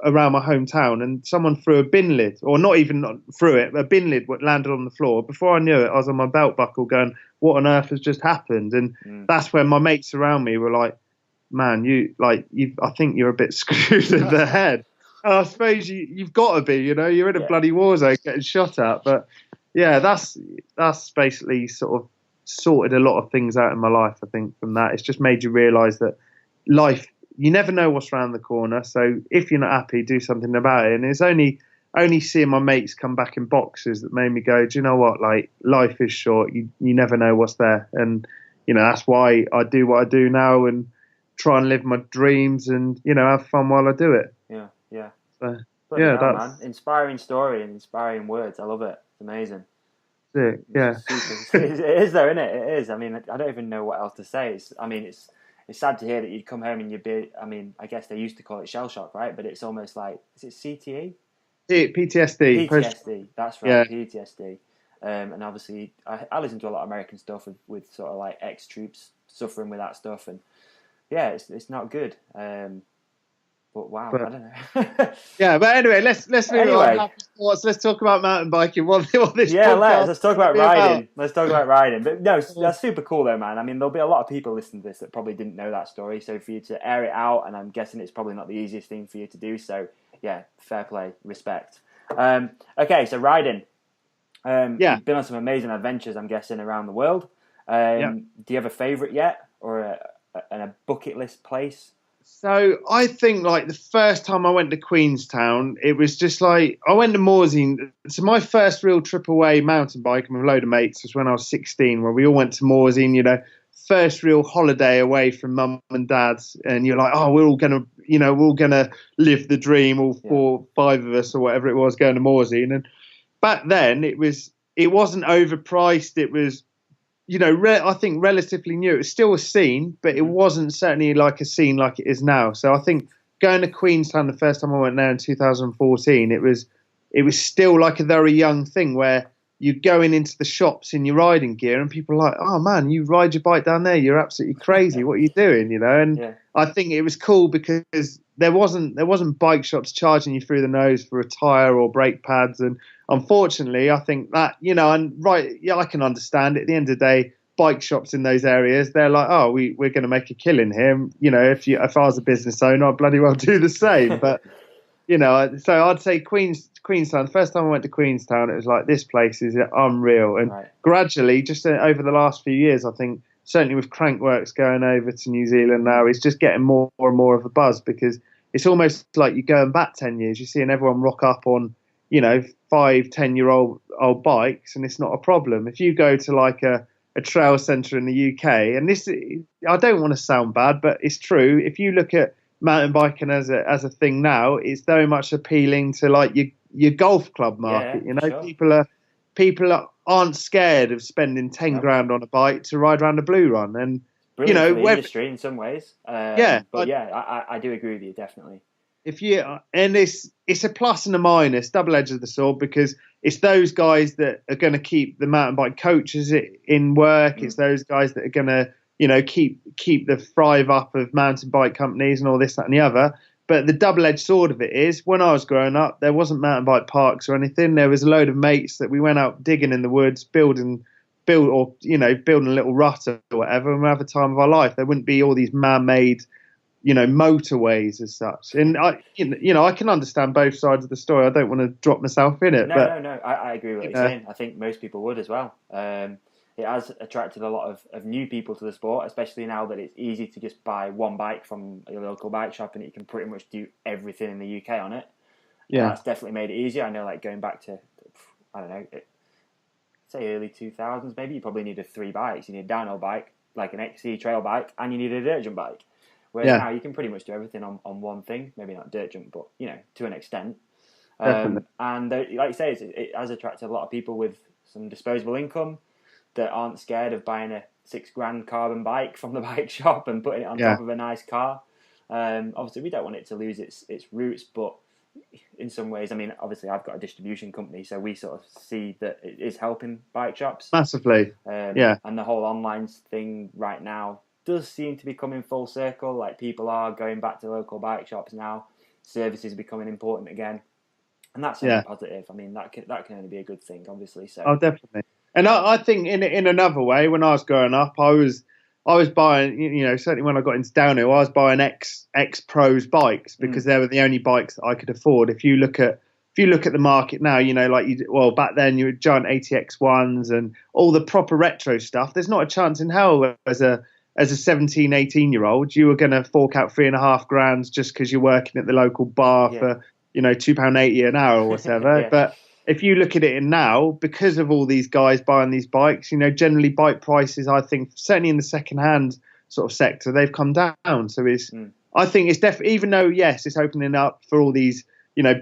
around my hometown and someone threw a bin lid, or not even threw it, a bin lid landed on the floor. Before I knew it, I was on my belt buckle going, what on earth has just happened? And that's when my mates around me were like, man, I think you're a bit screwed in the head. And I suppose you've got to be, you know, you're in a bloody war zone getting shot at. But yeah, that's basically sort of sorted a lot of things out in my life, I think, from that. It's just made you realise that life, you never know what's around the corner. So if you're not happy, do something about it. And it's only seeing my mates come back in boxes that made me go, do you know what? Like, life is short. You never know what's there. And, you know, that's why I do what I do now and try and live my dreams and, you know, have fun while I do it. Yeah. So, that's man. Inspiring story and inspiring words. I love it. It's amazing. Yeah. It is though, isn't it? It is. I mean, I don't even know what else to say. It's sad to hear that you'd come home and you'd be. I mean, I guess they used to call it shell shock, right? But it's almost like, is it CTE? PTSD. PTSD. That's right. Yeah. PTSD. And obviously, I listen to a lot of American stuff with sort of like ex-troops suffering with that stuff, and yeah, it's not good. But wow, But I don't know. yeah, but anyway, let's move Anyway. on. Happy sports. Let's talk about mountain biking. What this Yeah, podcast let's talk is gonna about be riding. Let's talk about riding. But no, about. that's super cool though, man. I mean, there'll be a lot of people listening to this that probably didn't know that story. So for you to air it out, and I'm guessing it's probably not the easiest thing for you to do. So yeah, fair play, respect. Okay, so riding. Yeah. You've been on some amazing adventures, I'm guessing, around the world. Yeah. Do you have a favourite yet, or a bucket list place? So I think like the first time I went to Queenstown, it was just like I went to Morzine. So my first real trip away mountain biking with a load of mates was when I was 16, where we all went to Morzine. First real holiday away from mum and dad's, and you're like, oh, we're all gonna live the dream, all four, five of us or whatever it was, going to Morzine. And back then it wasn't overpriced. It was I think relatively new. It was still a scene, but it wasn't certainly like a scene like it is now. So I think going to Queenstown the first time I went there in 2014, it was still like a very young thing where you're going into the shops in your riding gear and people are like, oh man, you ride your bike down there, you're absolutely crazy. What are you doing? And I think it was cool because there wasn't bike shops charging you through the nose for a tire or brake pads. And unfortunately, I think that, I can understand it. At the end of the day, bike shops in those areas, they're like, oh, we're going to make a killing here. If I was a business owner, I'd bloody well do the same. But, so I'd say Queenstown, the first time I went to Queenstown, it was like, this place is unreal. And gradually, just over the last few years, I think, certainly with Crankworks going over to New Zealand now, it's just getting more and more of a buzz because it's almost like you're going back 10 years. You're seeing everyone rock up on, 5-10-year-old bikes, and it's not a problem. If you go to like a trail centre in the UK, and this, I don't want to sound bad, but it's true. If you look at mountain biking as a thing now, it's very much appealing to like your golf club market. Sure. People aren't scared of spending 10 grand on a bike to ride around a blue run, and brilliant for the industry in some ways. I do agree with you definitely. It's a plus and a minus, double edge of the sword, because it's those guys that are going to keep the mountain bike coaches in work. It's those guys that are going to keep the thrive up of mountain bike companies and all this, that, and the other. But the double-edged sword of it is, when I was growing up, there wasn't mountain bike parks or anything. There was a load of mates that we went out digging in the woods, building a little rut or whatever, and we have the time of our life. There wouldn't be all these man-made, motorways as such. And I can understand both sides of the story. I don't want to drop myself in it. No, I agree with what you're saying. I think most people would as well. It has attracted a lot of new people to the sport, especially now that it's easy to just buy one bike from your local bike shop and you can pretty much do everything in the UK on it. Yeah. That's definitely made it easier. I know, like, going back to, I don't know, say early 2000s, maybe you probably needed 3 bikes. You need a downhill bike, like an XC trail bike, and you need a dirt jump bike. Whereas now you can pretty much do everything on one thing. Maybe not dirt jump, but, to an extent. And like you say, it has attracted a lot of people with some disposable income that aren't scared of buying a $6,000 carbon bike from the bike shop and putting it on top of a nice car. Obviously, we don't want it to lose its roots, but in some ways, I mean, obviously, I've got a distribution company, so we sort of see that it is helping bike shops massively. And the whole online thing right now does seem to be coming full circle. Like, people are going back to local bike shops now. Services are becoming important again, and that's only positive. I mean, that can only be a good thing, obviously. So, definitely. And I think in another way, when I was growing up, I was buying, certainly when I got into downhill, I was buying X Pros bikes because they were the only bikes that I could afford. If you look at the market now, back then you were giant ATX ones and all the proper retro stuff. There's not a chance in hell as a 17, 18-year-old, you were going to fork out $3,500 just because you're working at the local bar for, £2.80 an hour or whatever. But if you look at it now, because of all these guys buying these bikes, generally bike prices, I think, certainly in the second-hand sort of sector, they've come down. So I think it's definitely, even though, yes, it's opening up for all these,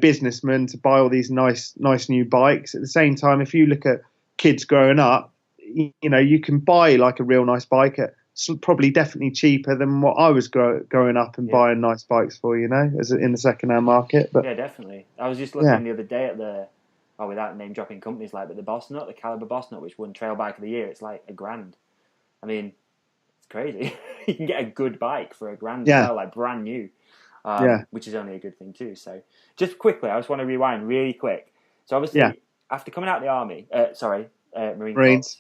businessmen to buy all these nice new bikes. At the same time, if you look at kids growing up, you can buy like a real nice bike at probably definitely cheaper than what I was growing up and buying nice bikes for, as in the second-hand market. But yeah, definitely. I was just looking the other day at without name dropping companies but the Boss Nut, the Caliber Boss Nut, which won Trail Bike of the Year. It's like $1,000. I mean, it's crazy. You can get a good bike for $1,000 as well, like brand new. which is only a good thing too. So just quickly, I just want to rewind really quick. So obviously, after coming out of the army, Marines,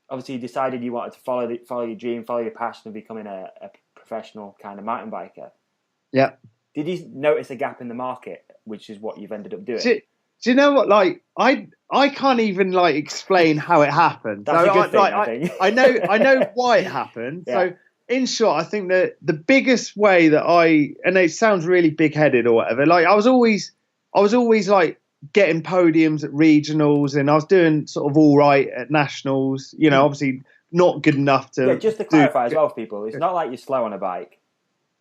obviously you decided you wanted to follow your dream, follow your passion of becoming a professional kind of mountain biker. Yeah. Did you notice a gap in the market, which is what you've ended up doing? Do you know what? Like, I can't even like explain how it happened. That's a good thing, I think. I know why it happened. Yeah. So in short, I think that the biggest way that and it sounds really big-headed or whatever. Like I was always like getting podiums at regionals, and I was doing sort of all right at nationals. You know, obviously not good enough to. Yeah, just to clarify as well for people, it's not like you're slow on a bike.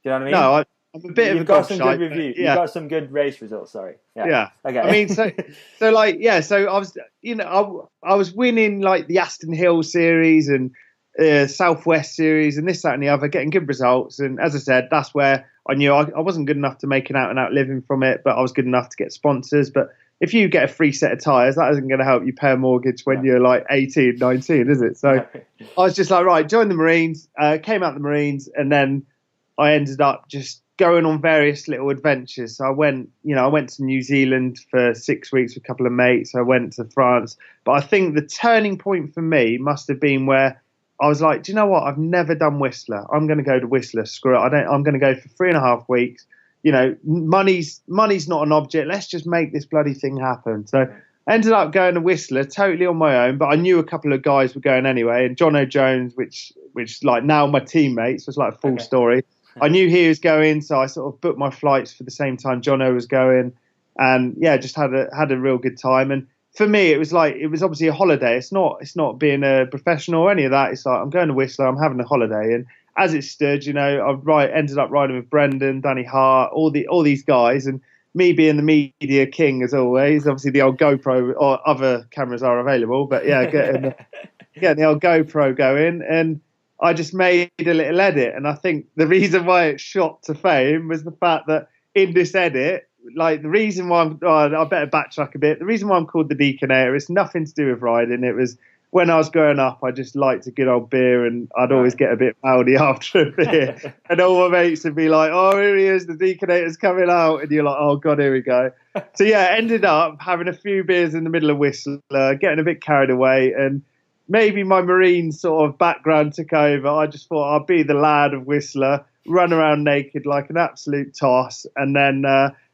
Do you know what I mean? No, I'm a bit of a You've got some gobshite, good reviews. yeah. You've got some good race results. Sorry. Yeah. Okay. I mean, so I was, I was winning like the Aston Hill series and Southwest series and this, that, and the other, getting good results. And as I said, that's where I knew I wasn't good enough to make an out and out living from it, but I was good enough to get sponsors. But if you get a free set of tyres, that isn't going to help you pay a mortgage when you're like 18, 19, is it? So I was just like, right, join the Marines, came out the Marines, and then I ended up just going on various little adventures. So I went to New Zealand for 6 weeks with a couple of mates. I went to France. But I think the turning point for me must have been where I was like, do you know what? I've never done Whistler. I'm going to go to Whistler. Screw it. I'm going to go for 3.5 weeks. You know, money's not an object. Let's just make this bloody thing happen. So I ended up going to Whistler totally on my own, but I knew a couple of guys were going anyway. And John O'Jones, which like now my teammates, was like a full story. I knew he was going, so I sort of booked my flights for the same time Jono was going, and just had a real good time. And for me, it was obviously a holiday. It's not being a professional or any of that. It's like I'm going to Whistler, I'm having a holiday. And as it stood, I ended up riding with Brendan, Danny Hart, all these guys, and me being the media king as always. Obviously, the old GoPro or other cameras are available, but getting the old GoPro going and. I just made a little edit, and I think the reason why it shot to fame was the fact that in this edit, like the reason why I better backtrack a bit. The reason why I'm called the Deakin, it's nothing to do with riding. It was when I was growing up, I just liked a good old beer, and I'd always get a bit rowdy after a beer, and all my mates would be like, "Oh, here he is, the Deakinator's coming out," and you're like, "Oh God, here we go." So ended up having a few beers in the middle of Whistler, getting a bit carried away, and maybe my Marine sort of background took over. I just thought I'd be the lad of Whistler, run around naked like an absolute toss. And then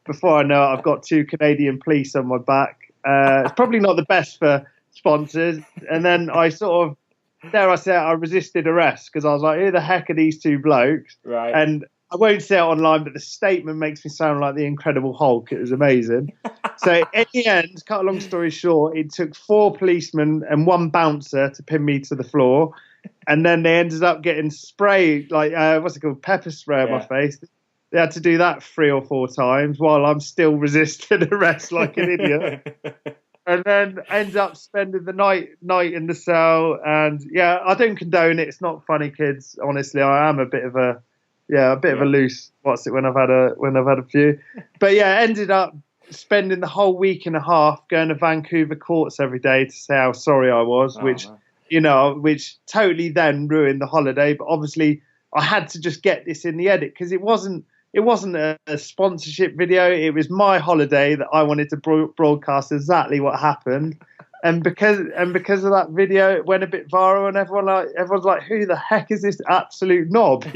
before I know it, I've got 2 Canadian police on my back. It's probably not the best for sponsors. And then I sort of, dare I say it, I resisted arrest because I was like, who the heck are these 2 blokes? Right. And I won't say it online, but the statement makes me sound like the Incredible Hulk. It was amazing. So in the end, cut a long story short, it took 4 policemen and 1 bouncer to pin me to the floor. And then they ended up getting spray, like, pepper spray on my face. They had to do that 3 or 4 times while I'm still resisting arrest like an idiot. And then ended up spending the night in the cell. And I don't condone it. It's not funny, kids. Honestly, I am a bit of a loose when I've had a few. But ended up spending the whole week and a half going to Vancouver courts every day to say how sorry I was, which totally then ruined the holiday. But obviously I had to just get this in the edit because it wasn't a sponsorship video. It was my holiday that I wanted to broadcast exactly what happened. And because of that video, it went a bit viral, and everyone's like, who the heck is this absolute knob,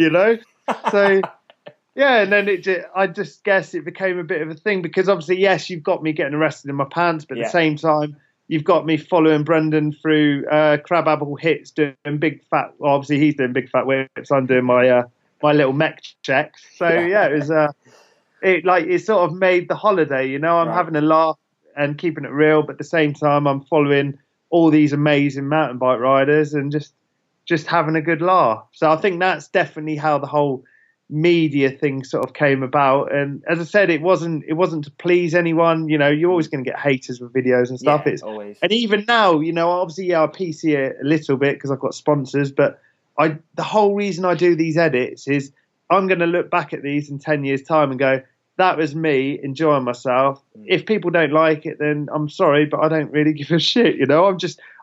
So, and then I just guess it became a bit of a thing because obviously, yes, you've got me getting arrested in my pants, but at the same time, you've got me following Brendan through Crabapple hits, doing big fat. Well, obviously, he's doing big fat whips. I'm doing my little mech checks. So it was it sort of made the holiday. I'm having a laugh and keeping it real, but at the same time, I'm following all these amazing mountain bike riders and just having a good laugh. So I think that's definitely how the whole media thing sort of came about. And as I said, it wasn't to please anyone. You're always going to get haters with videos and stuff. It's always. And even now, obviously, I PC it a little bit because I've got sponsors. But the whole reason I do these edits is I'm going to look back at these in 10 years' time and go, that was me enjoying myself. If people don't like it, then I'm sorry, but I don't really give a shit.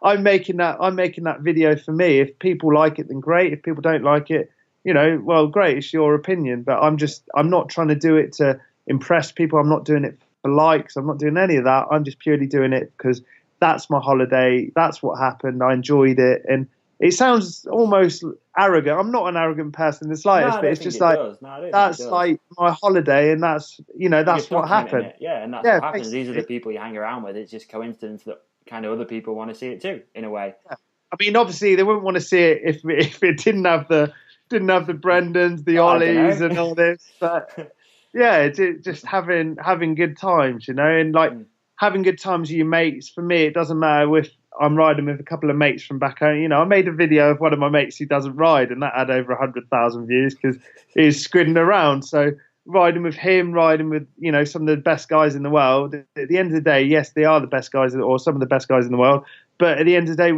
I'm making that video for me. If people like it, then great. If people don't like it, well, great, it's your opinion, but I'm not trying to do it to impress people. I'm not doing it for likes. I'm not doing any of that. I'm just purely doing it because that's my holiday. That's what happened. I enjoyed it. And it sounds almost arrogant. I'm not an arrogant person in the No, slightest, I but don't it's think just it like, does. No, I don't think it that's does. like my holiday, and that's, that's You're what documenting happened. it. Yeah, and that's Yeah, what happens. These are the basically. people you hang around with. It's just coincidence that kind of other people want to see it too, in a way. I mean, obviously they wouldn't want to see it if it didn't have the Brendans, the I don't Ollies, know. and all this. But yeah, just having good times, and like having good times with your mates. For me, it doesn't matter if I'm riding with a couple of mates from back home. I made a video of one of my mates who doesn't ride, and that had over 100,000 views because he's squidding around. So riding with him, riding with some of the best guys in the world. At the end of the day, yes, they are the best guys, or some of the best guys in the world. But at the end of the day,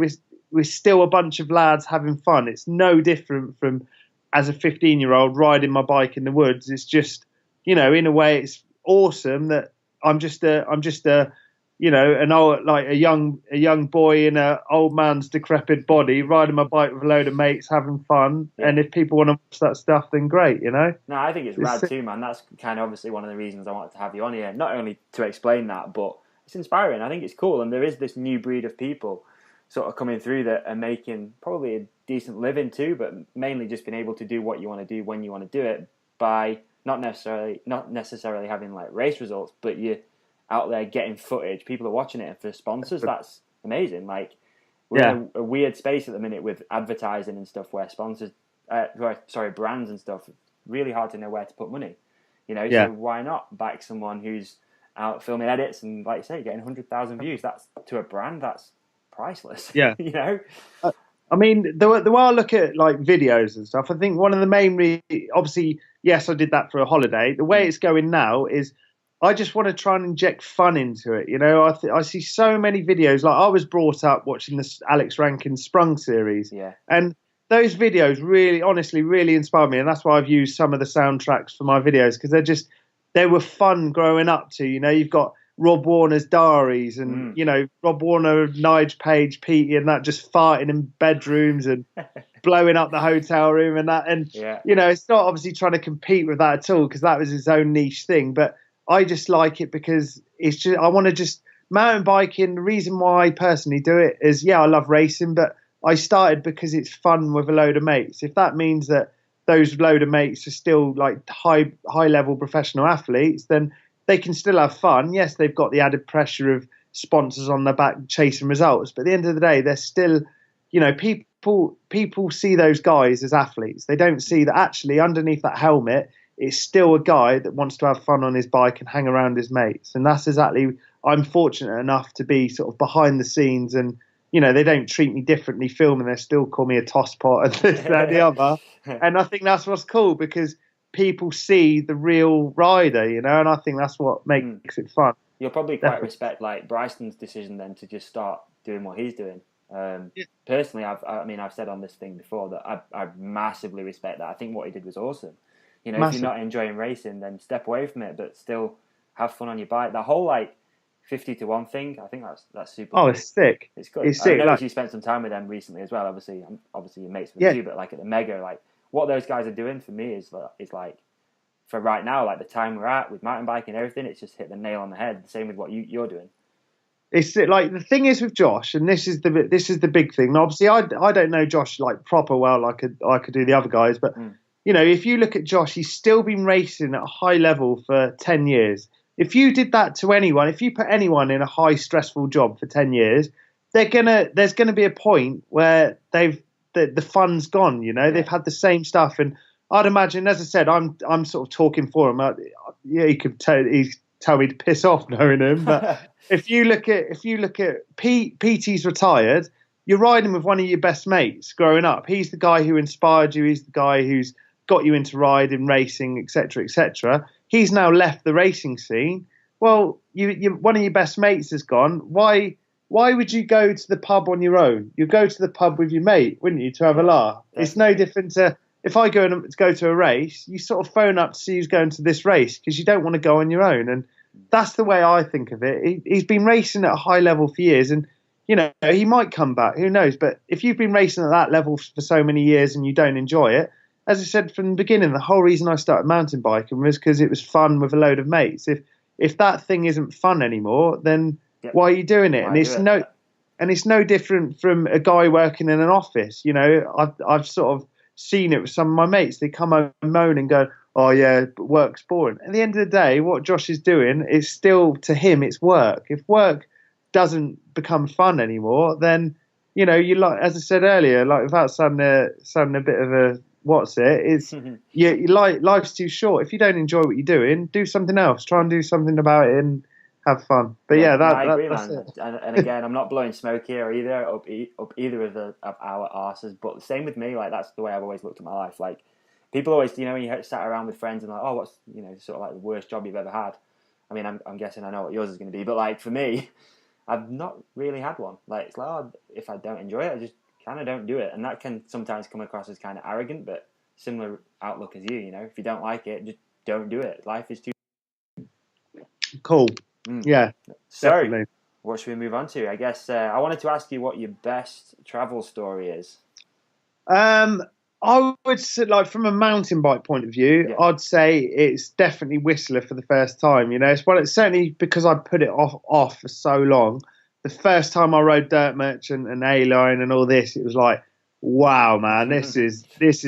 we're still a bunch of lads having fun. It's no different from as a 15-year-old riding my bike in the woods. It's just, in a way, it's awesome that I'm just a an old, like a young boy in a old man's decrepit body riding my bike with a load of mates having fun. Yeah. And if people want to watch that stuff, then great, No, I think it's rad too, man. That's kind of obviously one of the reasons I wanted to have you on here. Not only to explain that, but it's inspiring. I think it's cool. And there is this new breed of people sort of coming through that are making probably a decent living too, but mainly just being able to do what you want to do when you want to do it by not necessarily having like race results, but you're out there getting footage. People are watching it, and for sponsors, that's amazing. Like we're in a weird space at the minute with advertising and stuff where brands and stuff, really hard to know where to put money. So why not back someone who's out filming edits and, like you say, getting 100,000 views? That's, to a brand, that's priceless. Yeah. I mean, the way I look at like videos and stuff, I think one of the main obviously, yes, I did that for a holiday. The way it's going now is I just want to try and inject fun into it. I see so many videos. Like I was brought up watching this Alex Rankin Sprung series, and those videos really, honestly, really inspired me, and that's why I've used some of the soundtracks for my videos because they were fun growing up to. You've got Rob Warner's Diaries and Rob Warner, Nige Page, Petey, and that just farting in bedrooms and blowing up the hotel room and that. And it's not obviously trying to compete with that at all because that was his own niche thing, but I just like it because it's just, I want to just mountain biking. The reason why I personally do it is, I love racing, but I started because it's fun with a load of mates. If that means that those load of mates are still like high level professional athletes, then they can still have fun. Yes, they've got the added pressure of sponsors on their back chasing results, but at the end of the day, they're still, people see those guys as athletes. They don't see that actually underneath that helmet, it's still a guy that wants to have fun on his bike and hang around his mates. And that's exactly, I'm fortunate enough to be sort of behind the scenes and, they don't treat me differently filming. They still call me a tosspot and this, that, and the other. And I think that's what's cool because people see the real rider, and I think that's what makes it fun. You'll probably quite respect like Bryson's decision then to just start doing what he's doing. Personally, I've said on this thing before that I massively respect that. I think what he did was awesome. If you're not enjoying racing, then step away from it, but still have fun on your bike. That whole 50-1 thing, I think that's super. Oh, cool. It's sick. It's good. It's sick. I noticed you spent some time with them recently as well. Obviously your mates with you, but like at the Mega, what those guys are doing for me is like for right now, like the time we're at with mountain biking and everything, it's just hit the nail on the head. The same with what you're doing. It's like the thing is with Josh, and this is the big thing. Now, obviously, I don't know Josh like proper well like I could do the other guys, but if you look at Josh, he's still been racing at a high level for 10 years. If you did that to anyone, if you put anyone in a high stressful job for 10 years, there's gonna be a point where the fun's gone. They've had the same stuff, and I'd imagine, as I said, I'm sort of talking for him. He could tell me to piss off knowing him, but if you look at PT's retired, you're riding with one of your best mates growing up. He's the guy who inspired you. He's the guy who's got you into riding, racing, etc., etc. He's now left the racing scene. Well, you one of your best mates has gone. Why would you go to the pub on your own? You go to the pub with your mate, wouldn't you, to have a laugh? Definitely. It's no different to if I go to a race. You sort of phone up to see who's going to this race because you don't want to go on your own. And that's the way I think of it. He's been racing at a high level for years, and he might come back. Who knows? But if you've been racing at that level for so many years and you don't enjoy it, as I said from the beginning, the whole reason I started mountain biking was because it was fun with a load of mates. If that thing isn't fun anymore, then why are you doing it? Why And it's do it? no, and it's no different from a guy working in an office. You know, I've sort of seen it with some of my mates. They come home and moan and go, "Oh yeah, but work's boring." At the end of the day, what Josh is doing is still, to him, it's work. If work doesn't become fun anymore, then you know, you like, as I said earlier, like without sounding a bit of a what's it is, you like life's too short. If you don't enjoy what you're doing, do something else. Try and do something about it and have fun. But I agree, that's man. it. And again, I'm not blowing smoke here either up either of our arses. But the same with me. Like that's the way I've always looked at my life. Like people always, you know, when you sat around with friends and like, oh, what's sort of like the worst job you've ever had? I mean, I'm guessing I know what yours is going to be, but like for me, I've not really had one. Like it's like, oh, if I don't enjoy it, I just kind of don't do it, and that can sometimes come across as kind of arrogant, but similar outlook as you. You know, if you don't like it, just don't do it. Life is too Cool. Yeah, so. definitely. What should we move on to? I guess I wanted to ask you what your best travel story is. I would say, like from a mountain bike point of view, Yeah. I'd say it's definitely Whistler for the first time. You know, it's certainly because I put it off for so long. The first time I rode Dirt Merchant and A-Line and all this, it was like, wow, man, this is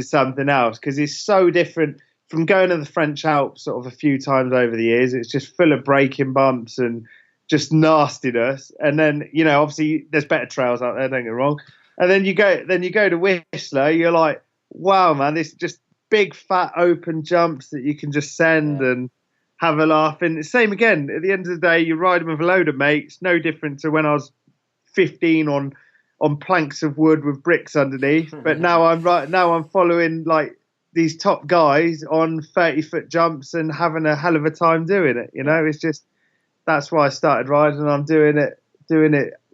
something else, because it's so different from going to the French Alps sort of a few times over the years. It's just full of braking bumps and just nastiness. And then, you know, obviously there's better trails out there, don't get me wrong. And then you go to Whistler, you're like, wow, man, this just big fat open jumps that you can just send and have a laugh. And same again, at the end of the day, you're riding with a load of mates, no different to when I was 15 on planks of wood with bricks underneath. But now I'm following like these top guys on 30-foot jumps and having a hell of a time doing it. You know, it's just, that's why I started riding, and I'm doing it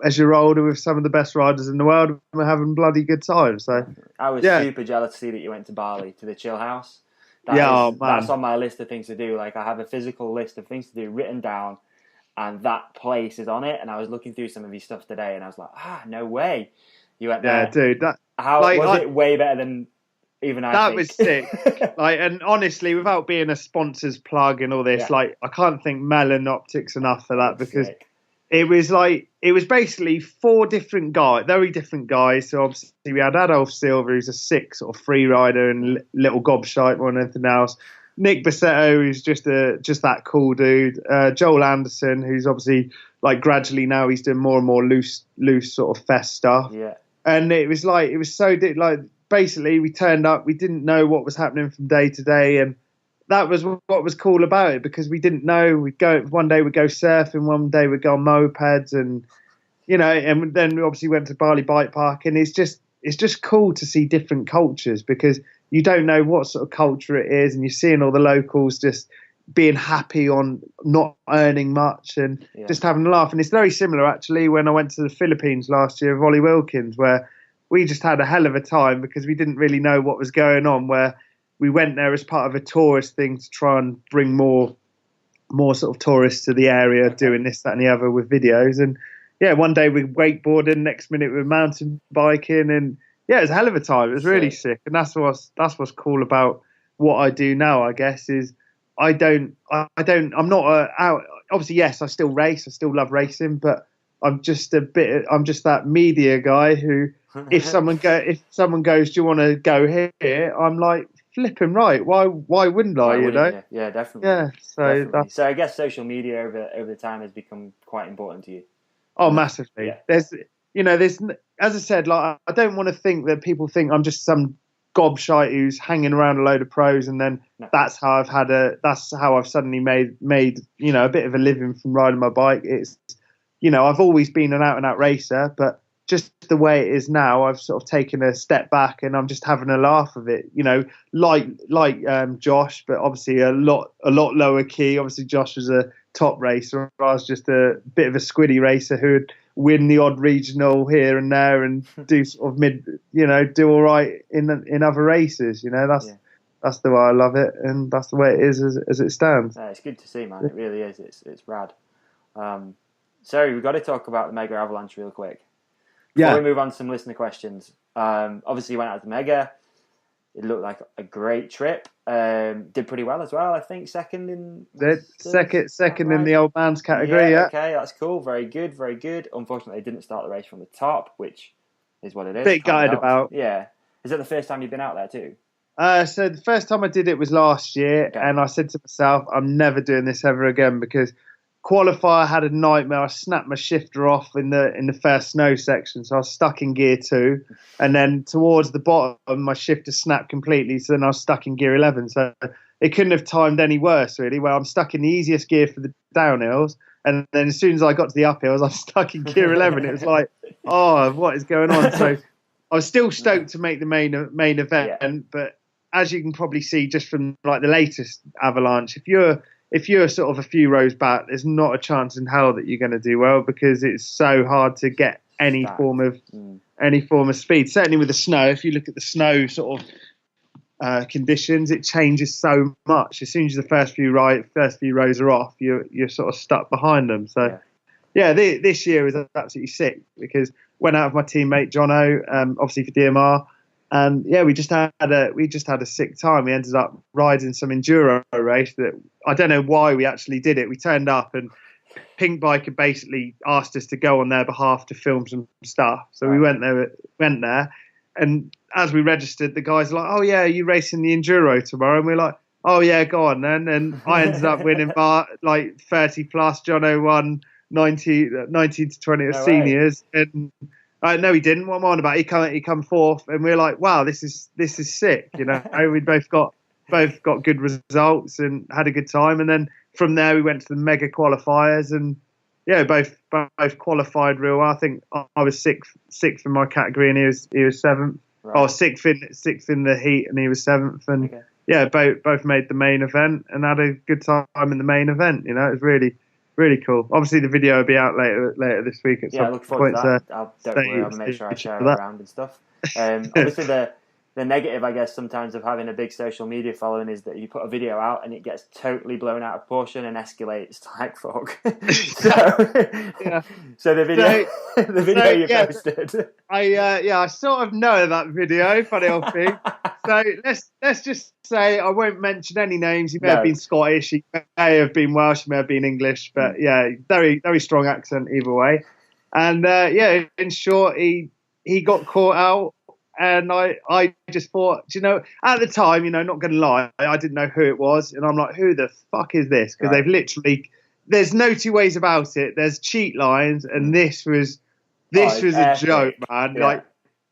as you're older with some of the best riders in the world, and we're having bloody good times. So I was super jealous to see that you went to Bali, to the chill house. That's on my list of things to do. Like I have a physical list of things to do written down, and that place is on it. And I was looking through some of your stuff today, and I was like, no way, you went there. Yeah, dude. Was it way better than even I think? That was sick. And honestly, without being a sponsor's plug and all this, like I can't thank Melon Optics enough for that, because sick. It was basically 4 different guys, very different guys. So obviously we had Adolf Silva, who's a sick sort of free rider and little gobshite more than anything else. Nick Bassetto, who's just that cool dude. Joel Anderson, who's obviously like gradually now he's doing more and more loose sort of fest stuff. Yeah. And it was so like basically we turned up, we didn't know what was happening from day to day, and that was what was cool about it, because we didn't know. One day we'd go surfing, one day we'd go on mopeds, and you know, and then we obviously went to Bali Bike Park, and it's just cool to see different cultures, because you don't know what sort of culture it is, and you're seeing all the locals just being happy on not earning much and just having a laugh. And it's very similar actually when I went to the Philippines last year with Ollie Wilkins, where we just had a hell of a time because we didn't really know what was going on, where we went there as part of a tourist thing to try and bring more sort of tourists to the area, doing this, that, and the other with videos. And one day we wakeboarding, next minute we were mountain biking, and it was a hell of a time. It was really sick, and that's what's cool about what I do now. I guess is I'm not out. Obviously, yes, I still race. I still love racing, but I'm just that media guy who, if someone goes, do you want to go here? I'm like, flipping right. Why wouldn't I? You know? Yeah, definitely. Yeah. So I guess social media over the time has become quite important to you. Oh, massively. Yeah. There's as I said, like I don't want to think that people think I'm just some gobshite who's hanging around a load of pros, and then that's how I've suddenly made a bit of a living from riding my bike. It's I've always been an out and out racer, but just the way it is now, I've sort of taken a step back and I'm just having a laugh of it, like Josh, but obviously a lot lower key. Obviously Josh was a top racer. I was just a bit of a squiddy racer who'd win the odd regional here and there and do sort of do all right in other races. That's the way I love it, and that's the way it is as it stands. It's good to see, man. It really is. It's rad. So we've got to talk about the Mega Avalanche real quick. Before we move on to some listener questions, obviously you went out to Mega. It looked like a great trip. Did pretty well as well, I think. Second in Second in right? the old man's category. Yeah. Okay, that's cool. Very good, very good. Unfortunately, didn't start the race from the top, which is what it is. Bit Can't be gutted helped. about. Yeah. Is that the first time you've been out there too? So the first time I did it was last year, Okay. and I said to myself, I'm never doing this ever again because qualifier had a nightmare. I snapped my shifter off in the first snow section, so I was stuck in gear 2, and then towards the bottom my shifter snapped completely, so then I was stuck in gear 11. So it couldn't have timed any worse, really. Where I'm stuck in the easiest gear for the downhills, and then as soon as I got to the uphills, I'm stuck in gear 11. It was like, oh, what is going on? So I was still stoked to make the main event, but as you can probably see just from like the latest avalanche, if you're sort of a few rows back, there's not a chance in hell that you're going to do well because it's so hard to get any form of speed. Certainly with the snow, if you look at the snow sort of conditions, it changes so much. As soon as the first few rows are off, you're sort of stuck behind them. So this year was absolutely sick because went out with my teammate Jono, obviously for DMR. And we just had a sick time. We ended up riding some enduro race that I don't know why we actually did it. We turned up and Pink Bike had basically asked us to go on their behalf to film some stuff. So we went there, and as we registered, the guys were like, "Oh yeah, are you racing the enduro tomorrow?" And we're like, "Oh yeah, go on then." And I ended up winning like 30 plus. Jono won 19 to 20 of seniors, and. No, he didn't. What am I on about? He come fourth, and we're like, wow, this is sick. You know, we both got good results and had a good time. And then from there, we went to the mega qualifiers, and both qualified real well. I think I was sixth in my category, and he was seventh. Right. Oh, sixth in the heat, and he was seventh. And both made the main event and had a good time in the main event. You know, it was really cool. Obviously, the video will be out later this week at some point. I look forward to that. Don't worry, I'll make sure I share it around and stuff. Obviously, the negative, I guess, sometimes of having a big social media following is that you put a video out and it gets totally blown out of proportion and escalates like fuck. So the video you posted. I sort of know that video. Funny old thing. So let's just say I won't mention any names. He may have been Scottish, he may have been Welsh, he may have been English, but very very strong accent either way. And in short, he got caught out. And I just thought, at the time, not going to lie, I didn't know who it was. And I'm like, who the fuck is this? Because they've literally, there's no two ways about it. There's cheat lines. And this was a joke, man. Yeah. Like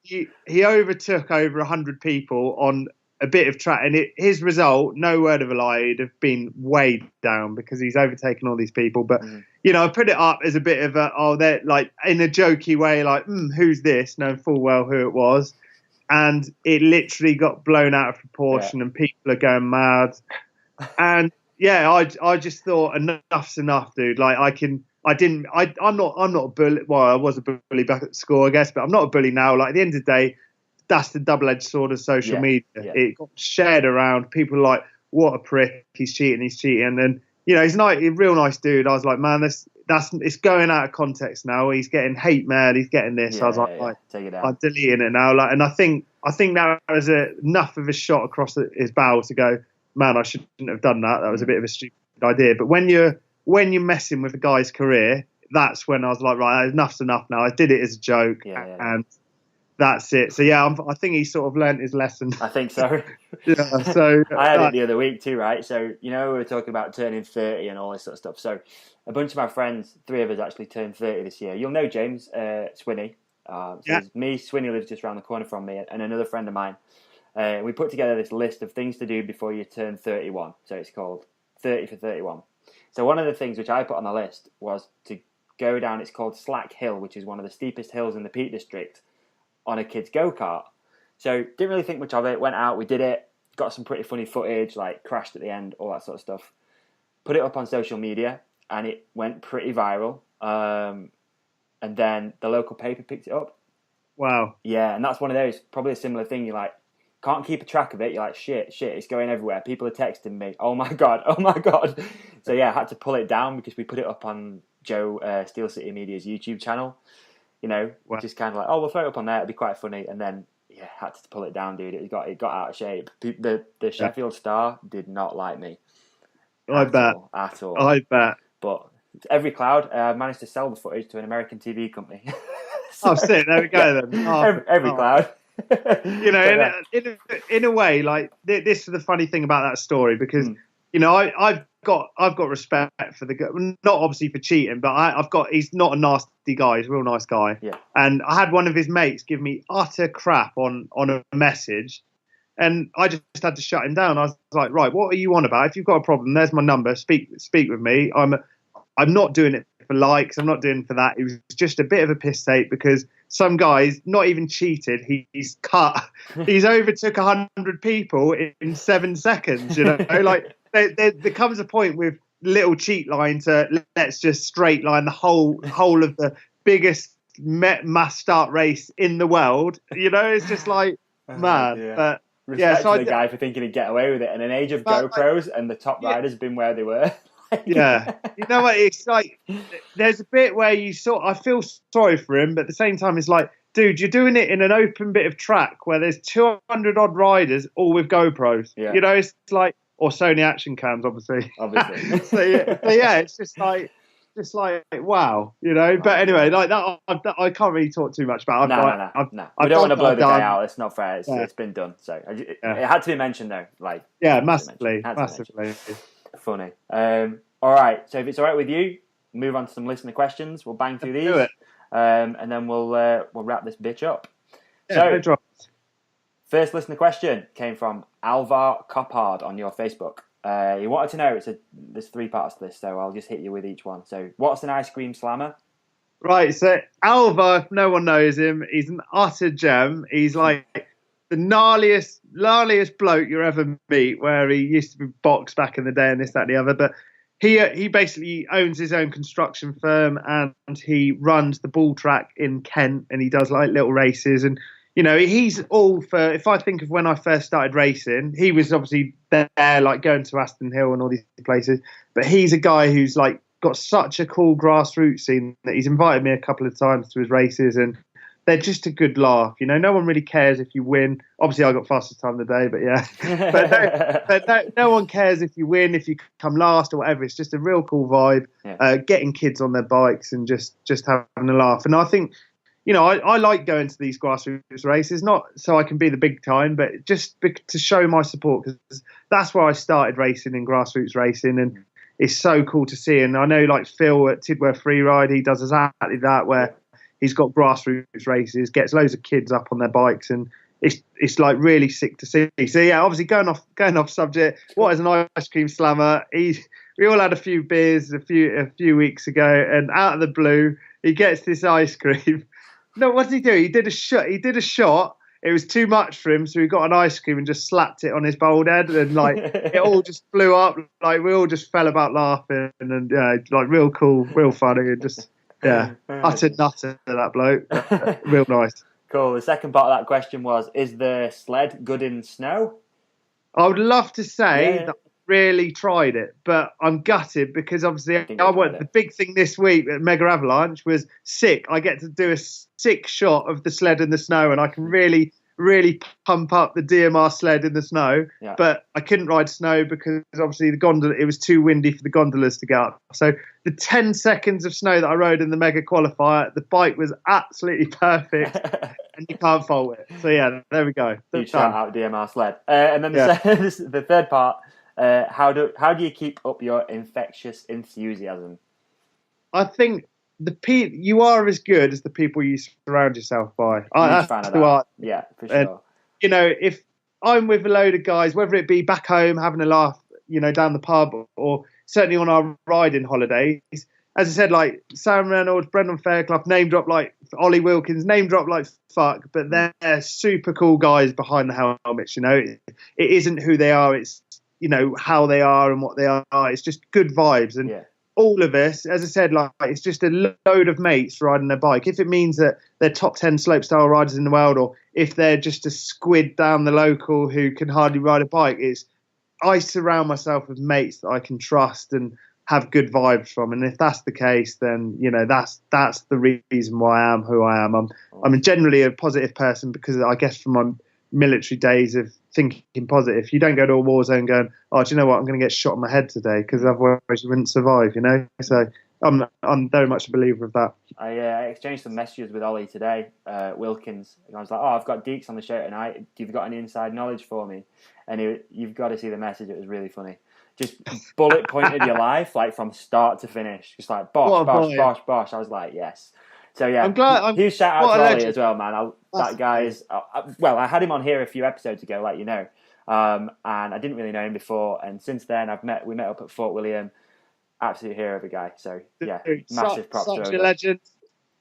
he overtook over 100 people on a bit of track. And his result, no word of a lie, it'd have been way down because he's overtaken all these people. But, I put it up as a bit of they're like in a jokey way, like, who's this? Knowing full well who it was. And it literally got blown out of proportion, and people are going mad. And I just thought enough's enough, dude. Like I'm not a bully. Well, I was a bully back at school, I guess, but I'm not a bully now. Like at the end of the day, that's the double-edged sword of social media. Yeah. It got shared around. People are like, what a prick! He's cheating. And he's a real nice dude. I was like, man, it's going out of context now. He's getting hate mail. He's getting this. I was like, take it out. I'm deleting it now. Like, and I think that was enough of a shot across his bow to go, man, I shouldn't have done that. That was a bit of a stupid idea. But when you're messing with a guy's career, that's when I was like, right, enough's enough now. I did it as a joke, and that's it. So I think he sort of learnt his lesson. I think so. So I had it the other week too, right? So we were talking about turning 30 and all this sort of stuff. So a bunch of my friends, 3 of us actually turned 30 this year. You'll know James, Swinney. It's me, Swinney lives just around the corner from me, and another friend of mine. We put together this list of things to do before you turn 31. So it's called 30 for 31. So one of the things which I put on the list was to go down. It's called Slack Hill, which is one of the steepest hills in the Peak District, on a kid's go-kart. So didn't really think much of it. Went out, we did it. Got some pretty funny footage, like crashed at the end, all that sort of stuff. Put it up on social media, and it went pretty viral. And then the local paper picked it up. Wow. Yeah, and that's one of those, probably a similar thing. You're like, can't keep a track of it. You're like, shit, it's going everywhere. People are texting me, oh my God. So I had to pull it down because we put it up on Joe Steel City Media's YouTube channel. Just kind of like, we'll throw it up on there. It'd be quite funny. And then yeah, had to pull it down, dude. It got out of shape. The Sheffield Star did not like me. I bet. At all. I bet. But every cloud, I managed to sell the footage to an American TV company. So, sick. There we go then. Every cloud. You know, in a way, like this is the funny thing about that story, because you know I've got respect for the guy, not obviously for cheating, but he's not a nasty guy. He's a real nice guy. Yeah. And I had one of his mates give me utter crap on a message, and I just had to shut him down. I was like, right, what are you on about? If you've got a problem, there's my number. Speak with me. I'm not doing it for likes. I'm not doing it for that. It was just a bit of a piss take, because some guys not even cheated. He's overtook 100 people in 7 seconds. You know, like there comes a point with little cheat line to let's just straight line the whole of the biggest mass start race in the world. You know, it's just like man. Yeah. But respect so to the guy for thinking he'd get away with it in an age of GoPros and the top riders been where they were. Yeah, you know what? It's like there's a bit where I feel sorry for him, but at the same time, it's like, dude, you're doing it in an open bit of track where there's 200 odd riders, all with GoPros. Yeah. You know, it's like, or Sony action cams, obviously. so yeah, it's just like wow, you know. But anyway, like that, I can't really talk too much about. No. We don't want to blow the guy out. It's not fair. It's been done. So it had to be mentioned though. Like massively. Funny. All right. So if it's all right with you, move on to some listener questions. We'll bang through these, and then we'll wrap this bitch up. Yeah, so, first listener question came from Alvar Coppard on your Facebook. He wanted to know. There's 3 parts to this, so I'll just hit you with each one. So, what's an ice cream slammer? Right. So Alvar, if no one knows him, he's an utter gem. He's like the gnarliest bloke you ever meet, where he used to be boxed back in the day and this, that, and the other. But he basically owns his own construction firm, and he runs the ball track in Kent, and he does like little races. And, you know, he's all for, if I think of when I first started racing, he was obviously there, like going to Aston Hill and all these places. But he's a guy who's like got such a cool grassroots scene that he's invited me a couple of times to his races, and they're just a good laugh. You know, no one really cares if you win. Obviously, I got fastest time of the day, but yeah. but no one cares if you win, if you come last or whatever. It's just a real cool vibe. Yeah. Getting kids on their bikes and just having a laugh. And I think, you know, I like going to these grassroots races, not so I can be the big time, but just to show my support, because that's where I started racing in grassroots racing, and it's so cool to see. And I know, like Phil at Tidworth Freeride, he does exactly that, where he's got grassroots races, gets loads of kids up on their bikes, and it's like really sick to see. So yeah, obviously going off subject, what is an ice cream slammer? We all had a few beers a few weeks ago, and out of the blue, he gets this ice cream. No, what did he do? He did a shot. It was too much for him, so he got an ice cream and just slapped it on his bald head, and like it all just blew up. Like we all just fell about laughing, and like real cool, real funny, and just utter nutter that bloke. Real nice. Cool. The second part of that question was: is the sled good in snow? I would love to say that I really tried it, but I'm gutted because obviously the big thing this week at Mega Avalanche was sick. I get to do a sick shot of the sled in the snow, and I can really pump up the DMR sled in the snow. Yeah. But I couldn't ride snow because obviously it was too windy for the gondolas to get up. So the 10 seconds of snow that I rode in the Mega Qualifier, the bike was absolutely perfect, and you can't fault it. So yeah, there we go. You shout out DMR sled. And then the third part, how do you keep up your infectious enthusiasm? I think you are as good as the people you surround yourself by. Huge fan of that. Yeah, for sure. And, you know, if I'm with a load of guys, whether it be back home having a laugh, you know, down the pub, or certainly on our riding holidays, as I said, like Sam Reynolds, Brendan Fairclough, name drop like Ollie Wilkins, name drop like fuck, but they're super cool guys behind the helmets. You know, it isn't who they are; it's, you know, how they are and what they are. It's just good vibes, and all of us, as I said, like it's just a load of mates riding their bike. If it means that they're top 10 slopestyle riders in the world, or if they're just a squid down the local who can hardly ride a bike, I surround myself with mates that I can trust and have good vibes from. And if that's the case, then that's the reason why I am who I am. I'm generally a positive person because I guess from my military days of thinking positive, you don't go to a war zone going, oh, do you know what, I'm going to get shot in my head today, because otherwise you wouldn't survive, So I'm very much a believer of that. I exchanged some messages with Ollie today, Wilkins, and I was like, I've got Deeks on the show tonight. You've got any inside knowledge for me? And you've got to see the message. It was really funny. Just bullet pointed your life, like from start to finish. Just like bosh, bosh. I was like, yes. So yeah, I'm glad. Huge shout out to Ollie as well, man. That guy is. Well, I had him on here a few episodes ago, like and I didn't really know him before. And since then, we met up at Fort William. Absolute hero of a guy. So yeah, massive props to him. Such a legend.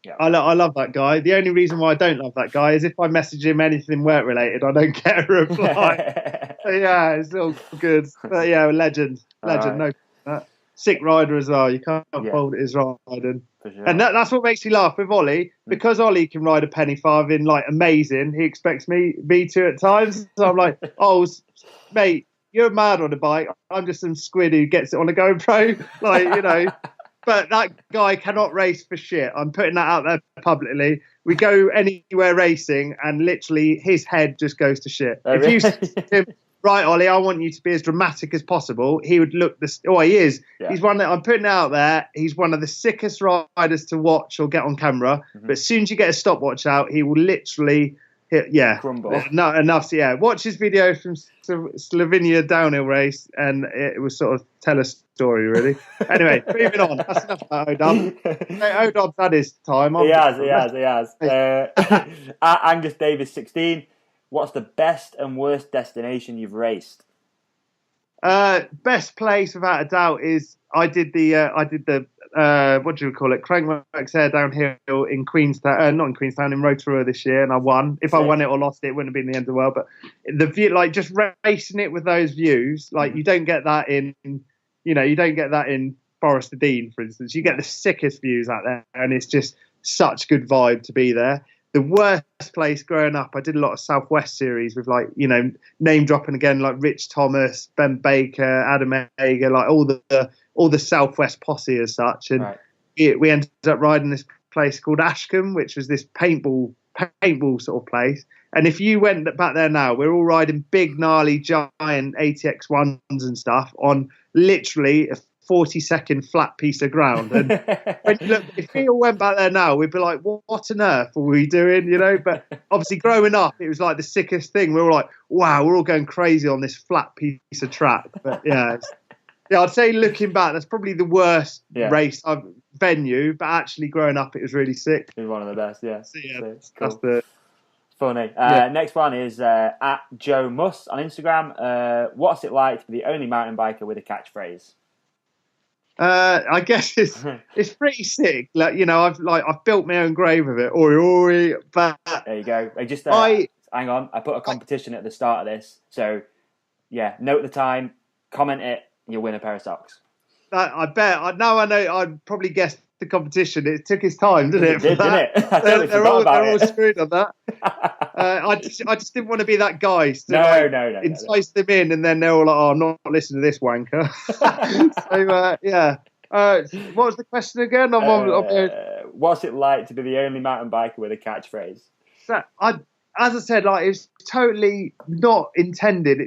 Yeah. I love that guy. The only reason why I don't love that guy is if I message him anything work related, I don't get a reply. So yeah, it's all good. But yeah, legend. Right. No, sick rider as well. You can't fault his riding. Sure. And that's what makes me laugh with Ollie, because Ollie can ride a penny farthing like amazing. He expects me to at times. So I'm like, oh, mate, you're mad on a bike. I'm just some squid who gets it on a GoPro, But that guy cannot race for shit. I'm putting that out there publicly. We go anywhere racing, and literally his head just goes to shit. Oh, if really? you said to him, right, Ollie, I want you to be as dramatic as possible, he would look he is. Yeah. I'm putting it out there. He's one of the sickest riders to watch or get on camera. Mm-hmm. But as soon as you get a stopwatch out, he will literally crumble. No, enough. Yeah, watch his video from Slovenia downhill race, and it was sort of tell a story, really. Anyway, moving on. That's enough about O'Dub. O'Dub's had his time. He has. Angus Davis 16. What's the best and worst destination you've raced? Best place, without a doubt, is I did the what do you call it? Crankworx Air downhill in Queenstown, not in Queenstown, in Rotorua this year, and I won. If I won it or lost it, it wouldn't have been the end of the world. But the view, like just racing it with those views, like you don't get that in, Forest of Dean, for instance. You get the sickest views out there, and it's just such good vibe to be there. The worst place growing up, I did a lot of Southwest series with name dropping again, like Rich Thomas, Ben Baker, Adam Ager, like all the Southwest posse as such. And we ended up riding this place called Ashcombe, which was this paintball sort of place. And if you went back there now, we're all riding big, gnarly, giant ATX1s and stuff on literally a 40-second flat piece of ground. And if we all went back there now, we'd be like, what on earth are we doing? But obviously growing up, it was like the sickest thing. We were like, wow, we're all going crazy on this flat piece of track. But yeah, I'd say looking back, that's probably the worst race venue. But actually growing up, it was really sick. It was one of the best, yeah. So, yeah, cool. That's the... Funny. Next one is at Joe Muss on Instagram. What's it like to be the only mountain biker with a catchphrase? I guess it's pretty sick. I've built my own grave with it. Oi, oi. But there you go. Hang on. I put a competition at the start of this. So yeah, note the time, comment it, and you'll win a pair of socks. I bet. Now I know. I'd probably guessed the competition. It took his time, didn't it? Didn't it? They're all screwed on that. I just didn't want to be that guy. No. Entice them in, and then they're all like, "Oh, I'm not listening to this wanker." So yeah. What was the question again? What's it like to be the only mountain biker with a catchphrase? So as I said, it's totally not intended.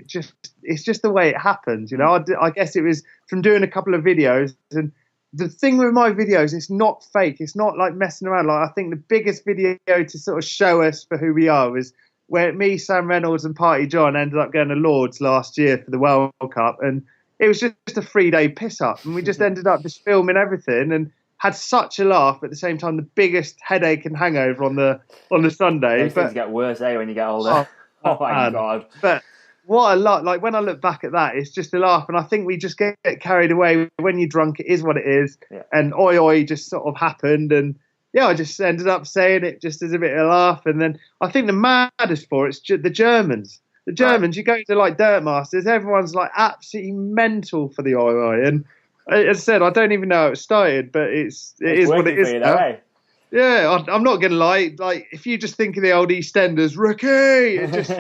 It's just the way it happens, I guess it was from doing a couple of videos, and the thing with my videos, it's not fake. It's not like messing around. I think the biggest video to sort of show us for who we are was where me, Sam Reynolds, and Party John ended up going to Lords last year for the World Cup, and it was just a 3-day piss up, and we just ended up just filming everything and had such a laugh, but at the same time the biggest headache and hangover on the Sunday. Those things get worse, when you get older. Oh my God. But what a lot, when I look back at that, it's just a laugh, and I think we just get carried away. When you're drunk, it is what it is. Yeah. And oi just sort of happened, and yeah, I just ended up saying it just as a bit of a laugh. And then I think the maddest for it's the Germans. The Germans, you go to Dirt Masters, everyone's absolutely mental for the oi. And as I said, I don't even know how it started, but it is what it is now. Yeah, I'm not going to lie. Like, if you just think of the old EastEnders, Rookie, it just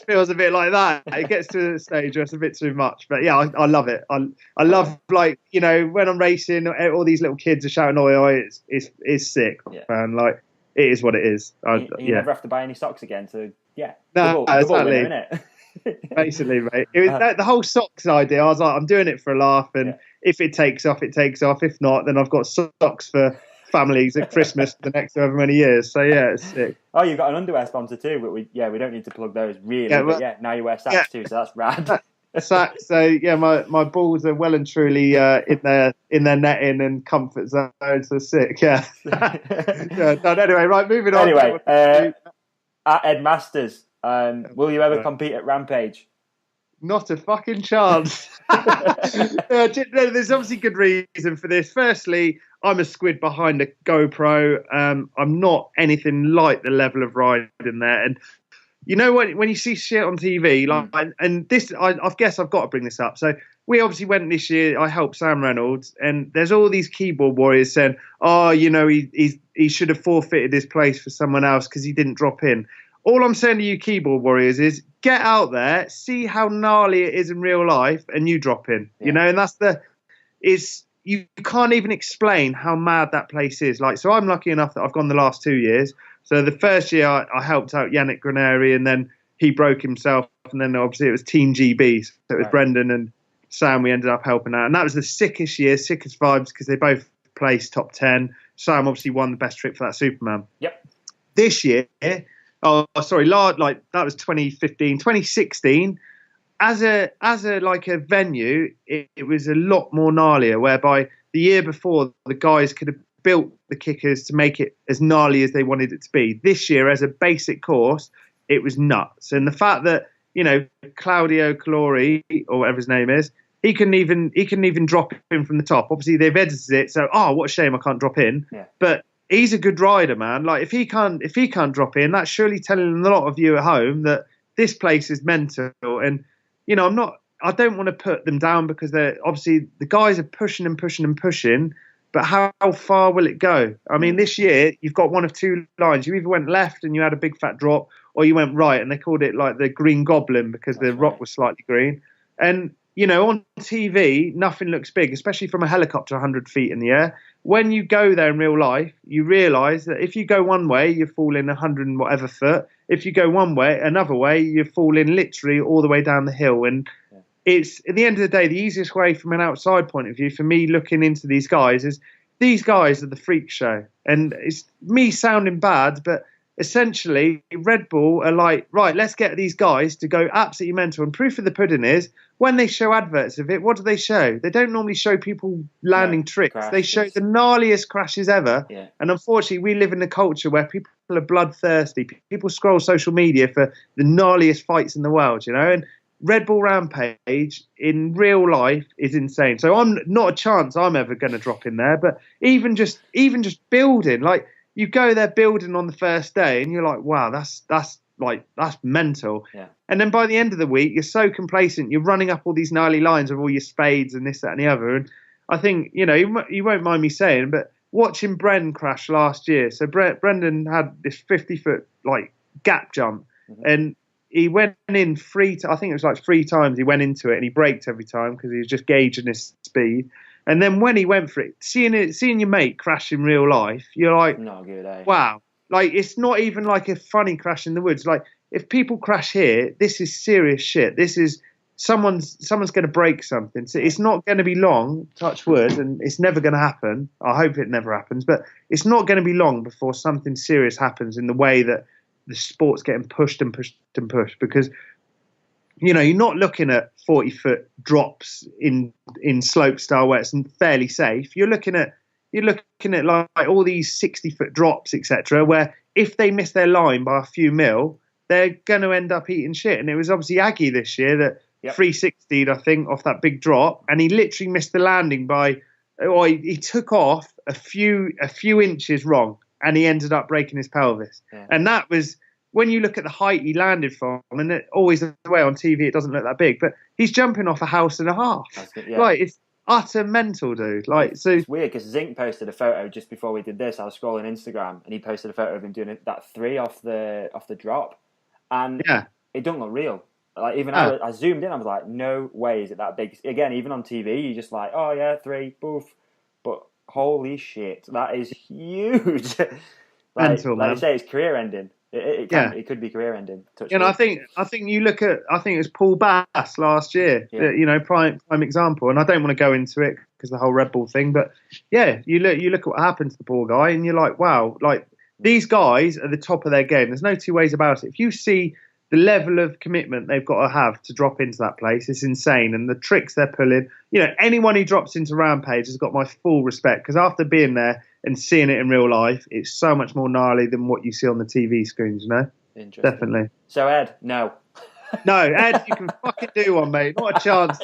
feels a bit like that. It gets to a stage where it's a bit too much. But yeah, I love it. I love, like, you know, when I'm racing, all these little kids are shouting "Oi, oi!" It's sick, man. Like, it is what it is. You never have to buy any socks again. So yeah, no, double exactly. winner, isn't it? Basically, mate. It was the whole socks idea. I was like, I'm doing it for a laugh, and if it takes off, it takes off. If not, then I've got socks for families at Christmas for the next however many years. So yeah, it's sick. Oh, you've got an underwear sponsor too, but we don't need to plug those really. But now you wear sacks too, so that's rad. Sacks. So yeah, my balls are well and truly in their netting and comfort zone. So sick. Yeah. Anyway, right, moving on. Anyway, at Ed Masters, will you ever compete at Rampage? Not a fucking chance. There's obviously good reason for this. Firstly, I'm a squid behind a GoPro. I'm not anything like the level of riding there. And you know when you see shit on TV, like, and this, I guess I've got to bring this up. So we obviously went this year. I helped Sam Reynolds, and there's all these keyboard warriors saying, "Oh, you know, he should have forfeited his place for someone else because he didn't drop in." All I'm saying to you keyboard warriors is get out there, see how gnarly it is in real life, and you drop in. You know, and you can't even explain how mad that place is. Like, so I'm lucky enough that I've gone the last 2 years. So the first year I helped out Yannick Graneri, and then he broke himself, and then obviously it was Team GB. So it was Brendan and Sam we ended up helping out. And that was the sickest year, sickest vibes, because they both placed top 10. Sam obviously won the best trick for that Superman. Yep. This year, like that was 2015, 2016. As a like a venue, it was a lot more gnarlier. Whereby the year before, the guys could have built the kickers to make it as gnarly as they wanted it to be. This year, as a basic course, it was nuts. And the fact that, you know, Claudio Calori, or whatever his name is, he couldn't even drop in from the top. Obviously, they've edited it, so what a shame I can't drop in. Yeah. But he's a good rider, man. Like, if he can't drop in, that's surely telling a lot of you at home that this place is mental. And, you know, I don't want to put them down, because they're obviously, the guys are pushing and pushing and pushing, but how far will it go? I mean, this year you've got one of two lines. You either went left and you had a big fat drop, or you went right and they called it like the Green Goblin because the rock was slightly green. And, you know, on TV, nothing looks big, especially from a helicopter 100 feet in the air. When you go there in real life, you realise that if you go one way, you fall in 100 and whatever foot. If you go another way, you fall in literally all the way down the hill. And it's, at the end of the day, the easiest way from an outside point of view for me looking into these guys is these guys are the freak show. And it's me sounding bad, but essentially Red Bull are like, right, let's get these guys to go absolutely mental. And proof of the pudding is, when they show adverts of it, what do they show? They don't normally show people landing tricks. Crashes. They show the gnarliest crashes ever. Yeah. And unfortunately, we live in a culture where people are bloodthirsty. People scroll social media for the gnarliest fights in the world, you know? And Red Bull Rampage in real life is insane. So I'm not a chance I'm ever going to drop in there. But even just building, like, you go there building on the first day and you're like, wow, that's mental. Yeah. And then by the end of the week, you're so complacent. You're running up all these gnarly lines with all your spades and this, that, and the other. And I think, you know, you won't mind me saying, but watching Bren crash last year. So Brendan had this 50-foot like gap jump, and he went in I think it was like 3 times he went into it, and he braked every time because he was just gauging his speed. And then when he went for it, seeing your mate crash in real life, you're like, not good, eh? Wow. Like, it's not even like a funny crash in the woods. Like, if people crash here, this is serious shit. This is someone's going to break something. So it's not going to be long, touch wood, and it's never going to happen. I hope it never happens, but it's not going to be long before something serious happens in the way that the sport's getting pushed and pushed and pushed. Because, you know, you're not looking at 40-foot drops in slope style where it's fairly safe. You're looking at like all these 60-foot drops, etc., where if they miss their line by a few mil, they're going to end up eating shit. And it was obviously Aggie this year that 360'd, I think, off that big drop, and he literally missed the landing by, or he took off a few inches wrong, and he ended up breaking his pelvis. Yeah. And that was, when you look at the height he landed from, and always the way on TV it doesn't look that big, but he's jumping off a house and a half. That's good, yeah. Right, utter mental, dude. Like, so It's weird because Zinc posted a photo just before we did this. I was scrolling Instagram and he posted a photo of him doing that 3 off the drop, and yeah, it doesn't look real. Like even Oh. I zoomed in, I was like, no way is it that big. Again, even on TV, you're just like, oh yeah, 3, boof. But holy shit, that is huge. mental, like man. you say, it's career ending. It could be career ending. You know, I think you look at, I think it was Paul Bass last year. Yeah. You know, prime example. And I don't want to go into it because the whole Red Bull thing, but yeah, you look at what happened to the poor guy, and you're like, wow, like these guys are the top of their game. There's no two ways about it. If you see the level of commitment they've got to have to drop into that place, it's insane. And the tricks they're pulling, you know, anyone who drops into Rampage has got my full respect, because after being there and seeing it in real life, it's so much more gnarly than what you see on the TV screens, you know? Interesting. Definitely. So Ed, no. No, Ed, you can fucking do one, mate. Not a chance.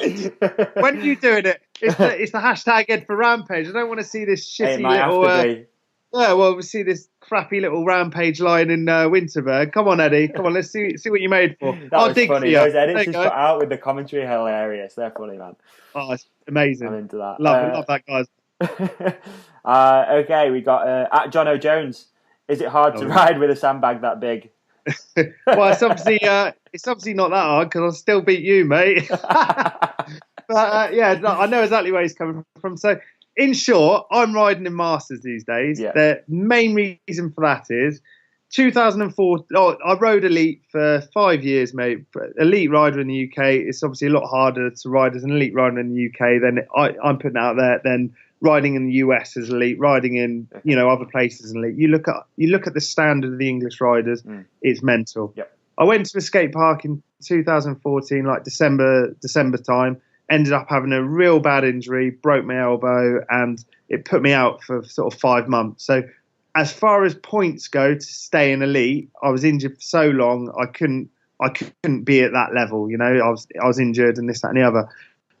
When are you doing it? It's the hashtag Ed for Rampage. I don't want to see this shitty It might little... have to be. Yeah, well, we see this crappy little Rampage line in Winterberg. Come on, Eddie. Come on, let's see what you made for. That I'll was dig funny. for you. Those There edits you he's go. put out with the commentary are hilarious. They're funny, man. Oh, it's amazing. I'm into that. Love that, guys. Okay, we got at John O'Jones. Is it hard to ride with a sandbag that big? Well, it's obviously not that hard, because I'll still beat you, mate. But yeah, no, I know exactly where he's coming from. So, in short, I'm riding in Masters these days. Yeah. The main reason for that is 2004. I rode Elite for 5 years, mate. Elite rider in the UK. It's obviously a lot harder to ride as an elite rider in the UK than I'm putting out there than riding in the US as elite, riding in other places as elite. You look at the standard of the English riders, it's mental. Yep. I went to a skate park in 2014, like December time. Ended up having a real bad injury, broke my elbow, and it put me out for sort of 5 months. So, as far as points go to stay in elite, I was injured for so long I couldn't be at that level. You know, I was injured and this, that, and the other.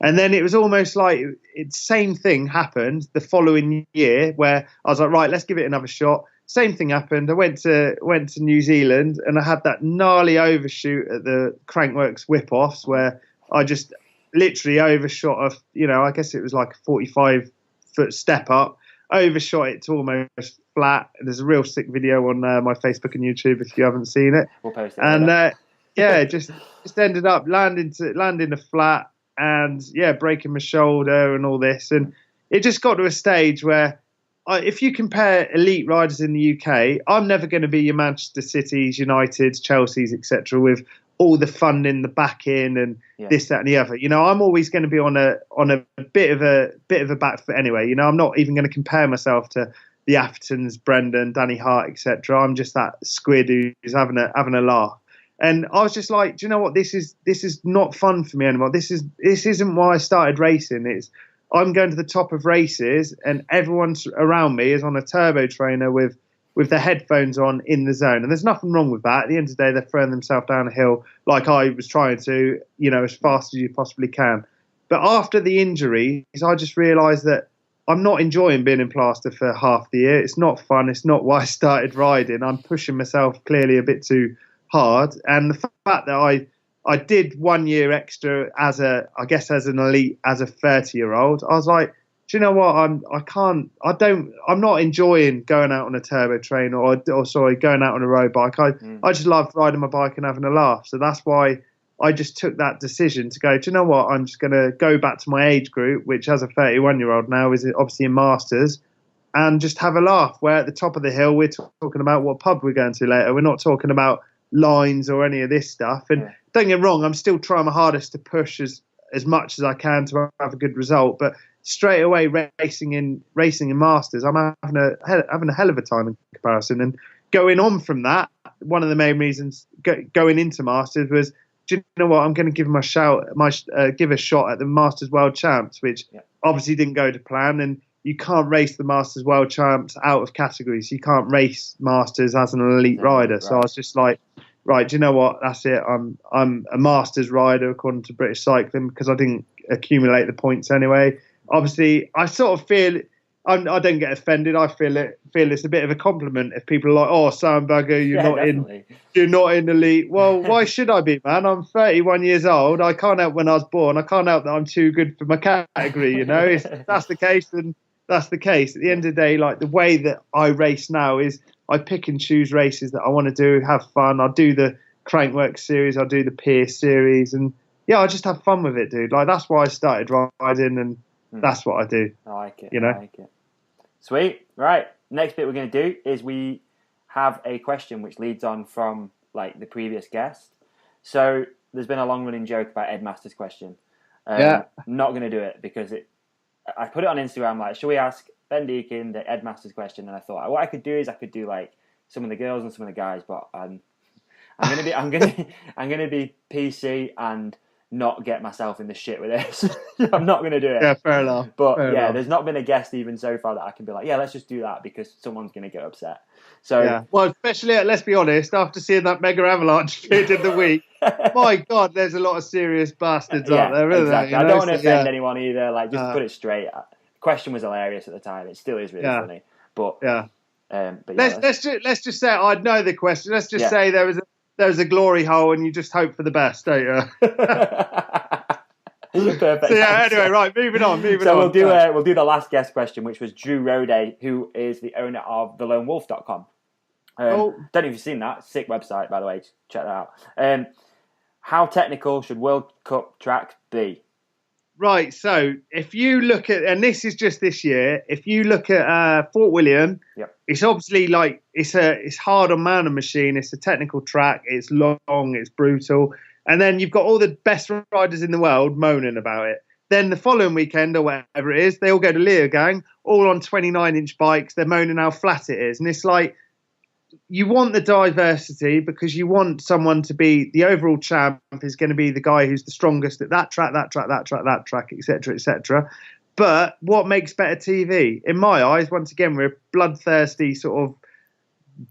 And then it was almost like same thing happened the following year, where I was like, right, let's give it another shot. Same thing happened. I went to New Zealand, and I had that gnarly overshoot at the Crankworks whip-offs where I just literally overshot I guess it was like a 45-foot step up, overshot it to almost flat. There's a real sick video on my Facebook and YouTube if you haven't seen it. We'll post it. And just ended up landing a flat, and breaking my shoulder and all this. And it just got to a stage where if you compare elite riders in the UK, I'm never going to be your Manchester Cities, Uniteds, Chelseas, etc., with all the funding, the backing, and this, that, and the other. You know, I'm always going to be on a bit of a back foot anyway. You know, I'm not even going to compare myself to the Athertons, Brendan, Danny Hart, etc. I'm just that squid who's having a laugh. And I was just like, do you know what? This is not fun for me anymore. This isn't why I started racing. I'm going to the top of races, and everyone around me is on a turbo trainer with their headphones on in the zone. And there's nothing wrong with that. At the end of the day, they're throwing themselves down a hill like I was trying to, as fast as you possibly can. But after the injuries, I just realised that I'm not enjoying being in plaster for half the year. It's not fun. It's not why I started riding. I'm pushing myself clearly a bit too hard. And the fact that I did 1 year extra as an elite, as a 30-year-old, I was like, do you know what? I'm not enjoying going out on a turbo train or going out on a road bike. I just love riding my bike and having a laugh. So that's why I just took that decision to go, do you know what? I'm just going to go back to my age group, which as a 31-year-old now is obviously in Masters, and just have a laugh. Where at the top of the hill, we're talking about what pub we're going to later. We're not talking about lines or any of this stuff. And don't get me wrong, I'm still trying my hardest to push as much as I can to have a good result. But straight away, racing in Masters, I'm having a hell of a time in comparison. And going on from that, one of the main reasons going into Masters was, do you know what? I'm going to give a shot at the Masters World Champs, which obviously didn't go to plan. And you can't race the Masters World Champs out of categories. You can't race Masters as an elite rider. Right. So I was just like, right, do you know what? That's it. I'm a Masters rider according to British Cycling, because I didn't accumulate the points anyway. Obviously, I sort of feel I don't get offended. I feel it's a bit of a compliment if people are like, "Oh, Sam Bagger, you're not in elite." Well, why should I be, man? I'm 31 years old. I can't help when I was born. I can't help that I'm too good for my category. If that's the case, then that's the case. At the end of the day, like the way that I race now is I pick and choose races that I want to do, have fun. I'll do the Crankwork series, I'll do the Pierce series, and I just have fun with it, dude. Like that's why I started riding, and that's what I do. I like it. I like it. Sweet. Right. Next bit we're going to do is we have a question which leads on from like the previous guest. So there's been a long running joke about Ed Masters' question. Not going to do it because I put it on Instagram like, should we ask Ben Deakin the Ed Masters question? And I thought what I could do is I could do like some of the girls and some of the guys, but I'm gonna be PC and not get myself in the shit with this. I'm not going to do it. Yeah, fair enough. But fair enough. There's not been a guest even so far that I can be like, let's just do that because someone's going to get upset. So well, especially let's be honest, after seeing that mega avalanche vid of the week, my God, there's a lot of serious bastards out there, isn't exactly. there? I don't want to offend anyone either. Like, just to put it straight. The question was hilarious at the time. It still is really funny. But let's just say I'd know the question. Let's just say there was a glory hole, and you just hope for the best, don't you? Perfect. So anyway, right, moving on. So we'll do the last guest question, which was Drew Roday, who is the owner of thelonewolf.com. Don't know if you've seen that. Sick website, by the way. Check that out. How technical should World Cup tracks be? Right, so if you look at, and this is just this year, if you look at Fort William, it's obviously like it's hard on man and machine. It's a technical track. It's long. It's brutal. And then you've got all the best riders in the world moaning about it. Then the following weekend or whatever it is, they all go to Leogang, all on 29-inch bikes. They're moaning how flat it is. And it's like, you want the diversity because you want someone to be the overall champ is going to be the guy who's the strongest at that track, etc., etc. But what makes better TV? In my eyes, once again, we're a bloodthirsty sort of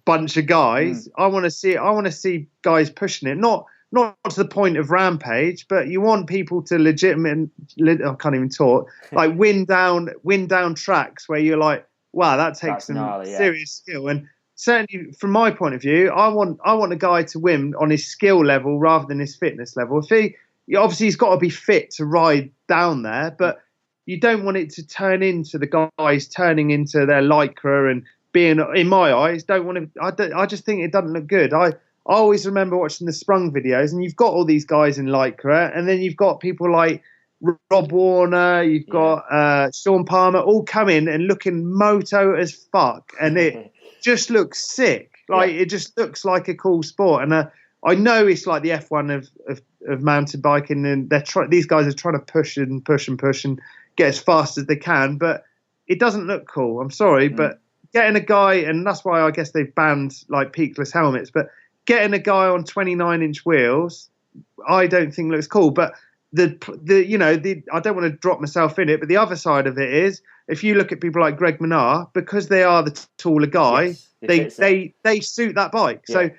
bunch of guys. I want to see guys pushing it, not to the point of rampage, but you want people to I can't even talk, like win down tracks where you're like, wow, that takes some gnarly, serious skill. And certainly from my point of view, I want a guy to win on his skill level rather than his fitness level. If obviously he's got to be fit to ride down there, but you don't want it to turn into the guys turning into their lycra and being, in my eyes, I just think it doesn't look good. I always remember watching the Sprung videos, and you've got all these guys in lycra, and then you've got people like Rob Warner, you've got Sean Palmer, all coming and looking moto as fuck, and it just looks sick. Like it just looks like a cool sport, and I know it's like the F1 of mountain biking, and these guys are trying to push and get as fast as they can, but it doesn't look cool. I'm sorry, but getting a guy, and that's why I guess they've banned like peakless helmets, but getting a guy on 29-inch wheels, I don't think looks cool. But I don't want to drop myself in it, but the other side of it is, if you look at people like Greg Menard, because they are the taller guy, they suit that bike. Yeah. So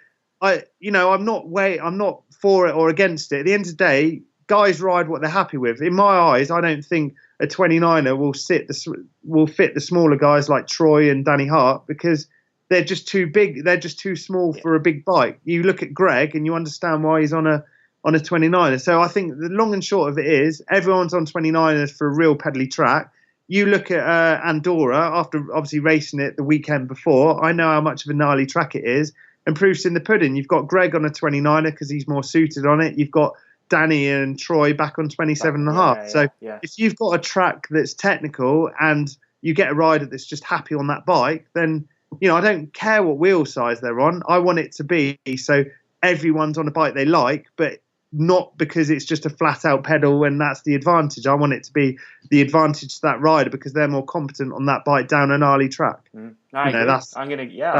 I'm not for it or against it. At the end of the day, guys ride what they're happy with. In my eyes, I don't think a 29er will fit the smaller guys like Troy and Danny Hart, because they're just too big. They're just too small for a big bike. You look at Greg and you understand why he's on a 29er. So I think the long and short of it is, everyone's on 29ers for a real pedally track. You look at Andorra, after obviously racing it the weekend before, I know how much of a gnarly track it is, and proof's in the pudding. You've got Greg on a 29er because he's more suited on it. You've got Danny and Troy back on 27.5. So if you've got a track that's technical and you get a rider that's just happy on that bike, then I don't care what wheel size they're on. I want it to be so everyone's on a bike they like, but not because it's just a flat out pedal and that's the advantage. I want it to be the advantage to that rider because they're more competent on that bike down a gnarly track. I'll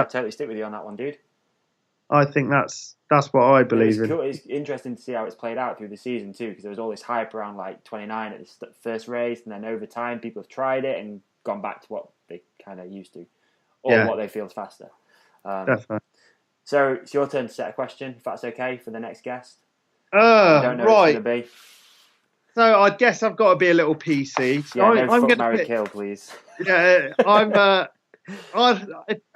totally stick with you on that one, dude. I think that's what I believe in. Cool. It's interesting to see how it's played out through the season too, because there was all this hype around like 29 at the first race, and then over time people have tried it and gone back to what they kind of used to, or what they feel is faster. Definitely. So it's your turn to set a question, if that's okay, for the next guest. I don't know what it's going to be. So I guess I've got to be a little PC. So Yeah, no I'm fuck, going to marry, pick. kill, please. Yeah,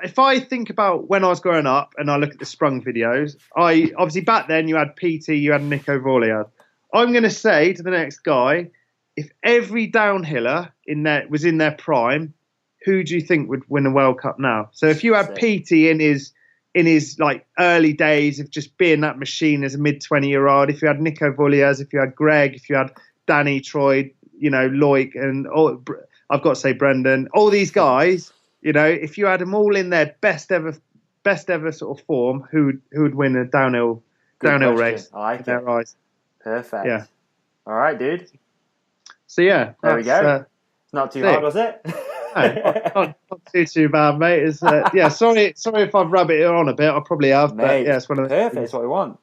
if I think about when I was growing up and I look at the Sprung videos, I obviously back then you had PT, you had Nico Vorliad. I'm going to say to the next guy, if every downhiller was in their prime, who do you think would win a World Cup now? So if you had PT in his like early days of just being that machine as a mid-20-year-old, if you had Nico Vorliad, if you had Greg, if you had Danny, Troy, Loic, and I've got to say Brendan, all these guys, if you had them all in their best ever sort of form, who would win a downhill race? I like in their eyes? Perfect. Yeah. All right, dude. So yeah, there we go. It's not too hard, was it? No, not too bad, mate. It's, sorry if I've rubbed it on a bit. I probably have, mate, but yeah, it's one of the perfect. things. It's what we want.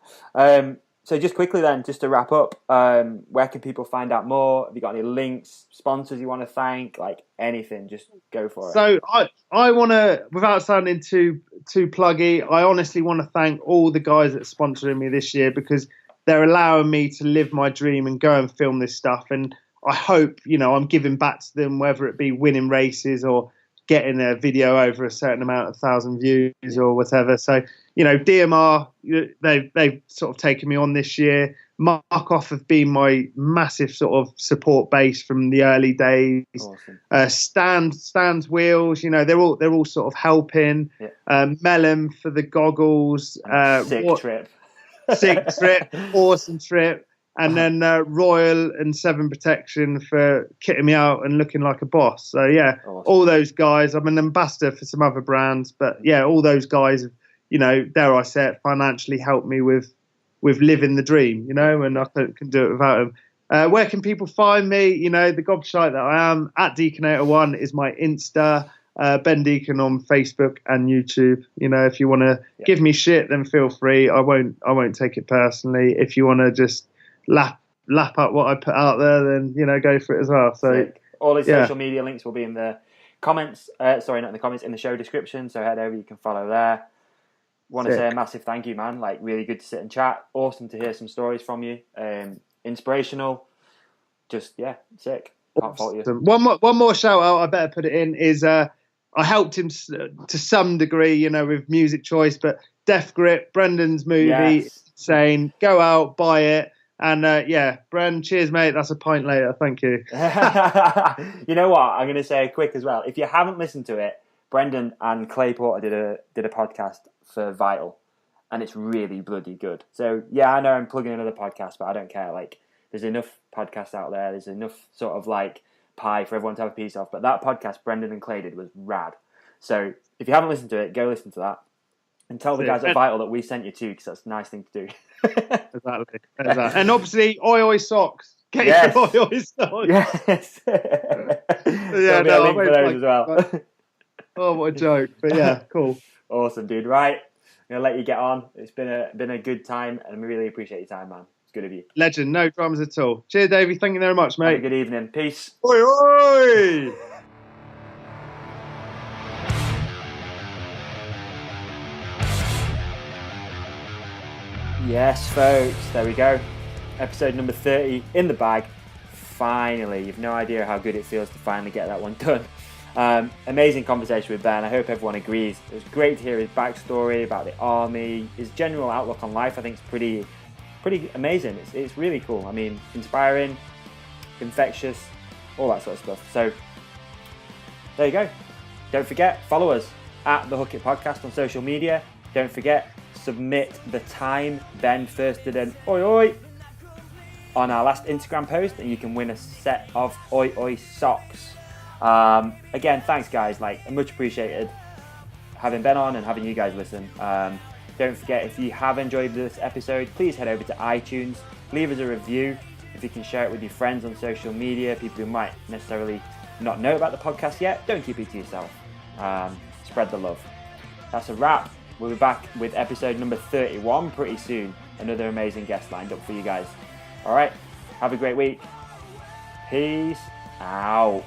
So just quickly then, just to wrap up, where can people find out more? Have you got any links, sponsors you want to thank, like anything? Just go for it. So I want to, without sounding too pluggy, I honestly want to thank all the guys that are sponsoring me this year, because they're allowing me to live my dream and go and film this stuff. And I hope, I'm giving back to them, whether it be winning races or getting a video over a certain amount of 1,000 views or whatever. So, DMR, they've sort of taken me on this year. Markov have been my massive sort of support base from the early days. Awesome. Stan's wheels, they're all sort of helping. Yeah. Melon for the goggles. Sick trip. Awesome trip. And then Royal and Seven Protection for kitting me out and looking like a boss. So yeah, awesome. All those guys. I'm an ambassador for some other brands, but yeah, all those guys, dare I say it, financially helped me with living the dream, and I can do it without them. Where can people find me? The gobshite that I am, at Deakinator1 is my Insta. Ben Deakin on Facebook and YouTube. If you want to give me shit, then feel free. I won't take it personally. If you want to just lap up what I put out there, then go for it as well. So sick. All his social media links will be in the comments. Not in the comments, in the show description. So head over, you can follow there. Want to say a massive thank you, man. Like, really good to sit and chat. Awesome to hear some stories from you. Inspirational. Just sick. Can't fault you. One more shout out. I better put it in. Is I helped him to some degree, with music choice, but Death Grip, Brendan's movie, insane. Go out, buy it. And Bren, cheers, mate. That's a pint later. Thank you. You know what? I'm going to say quick as well. If you haven't listened to it, Brendan and Clay Porter did a podcast for Vital, and it's really bloody good. So yeah, I know I'm plugging another podcast, but I don't care. Like, there's enough podcasts out there. There's enough sort of like pie for everyone to have a piece of. But that podcast Brendan and Clay did was rad. So if you haven't listened to it, go listen to that. And tell the guys at Vital that we sent you too, because that's a nice thing to do. Exactly. And obviously, oi socks. Get your oi socks. Yes. Yeah, no, link for those as well. Oh, what a joke! But yeah, cool. Awesome, dude. Right, I'm gonna let you get on. It's been a good time, and we really appreciate your time, man. It's good of you. Legend, no dramas at all. Cheers, Davey. Thank you very much, mate. Have a good evening. Peace. Oi. Yes, folks, there we go. Episode number 30 in the bag. Finally, you've no idea how good it feels to finally get that one done. Amazing conversation with Ben. I hope everyone agrees. It was great to hear his backstory about the army, his general outlook on life. I think it's pretty amazing. It's really cool. I mean, inspiring, infectious, all that sort of stuff. So there you go. Don't forget, follow us at the Hook It Podcast on social media. Don't forget, submit the time Ben first did an oi on our last Instagram post, and you can win a set of oi socks. Again, thanks guys, much appreciated having Ben on and having you guys listen. Don't forget, if you have enjoyed this episode, please head over to iTunes, leave us a review. If you can share it with your friends on social media, people who might necessarily not know about the podcast yet, don't keep it to yourself. Spread the love. That's a wrap. We'll be back with episode number 31 pretty soon. Another amazing guest lined up for you guys. All right, have a great week. Peace out.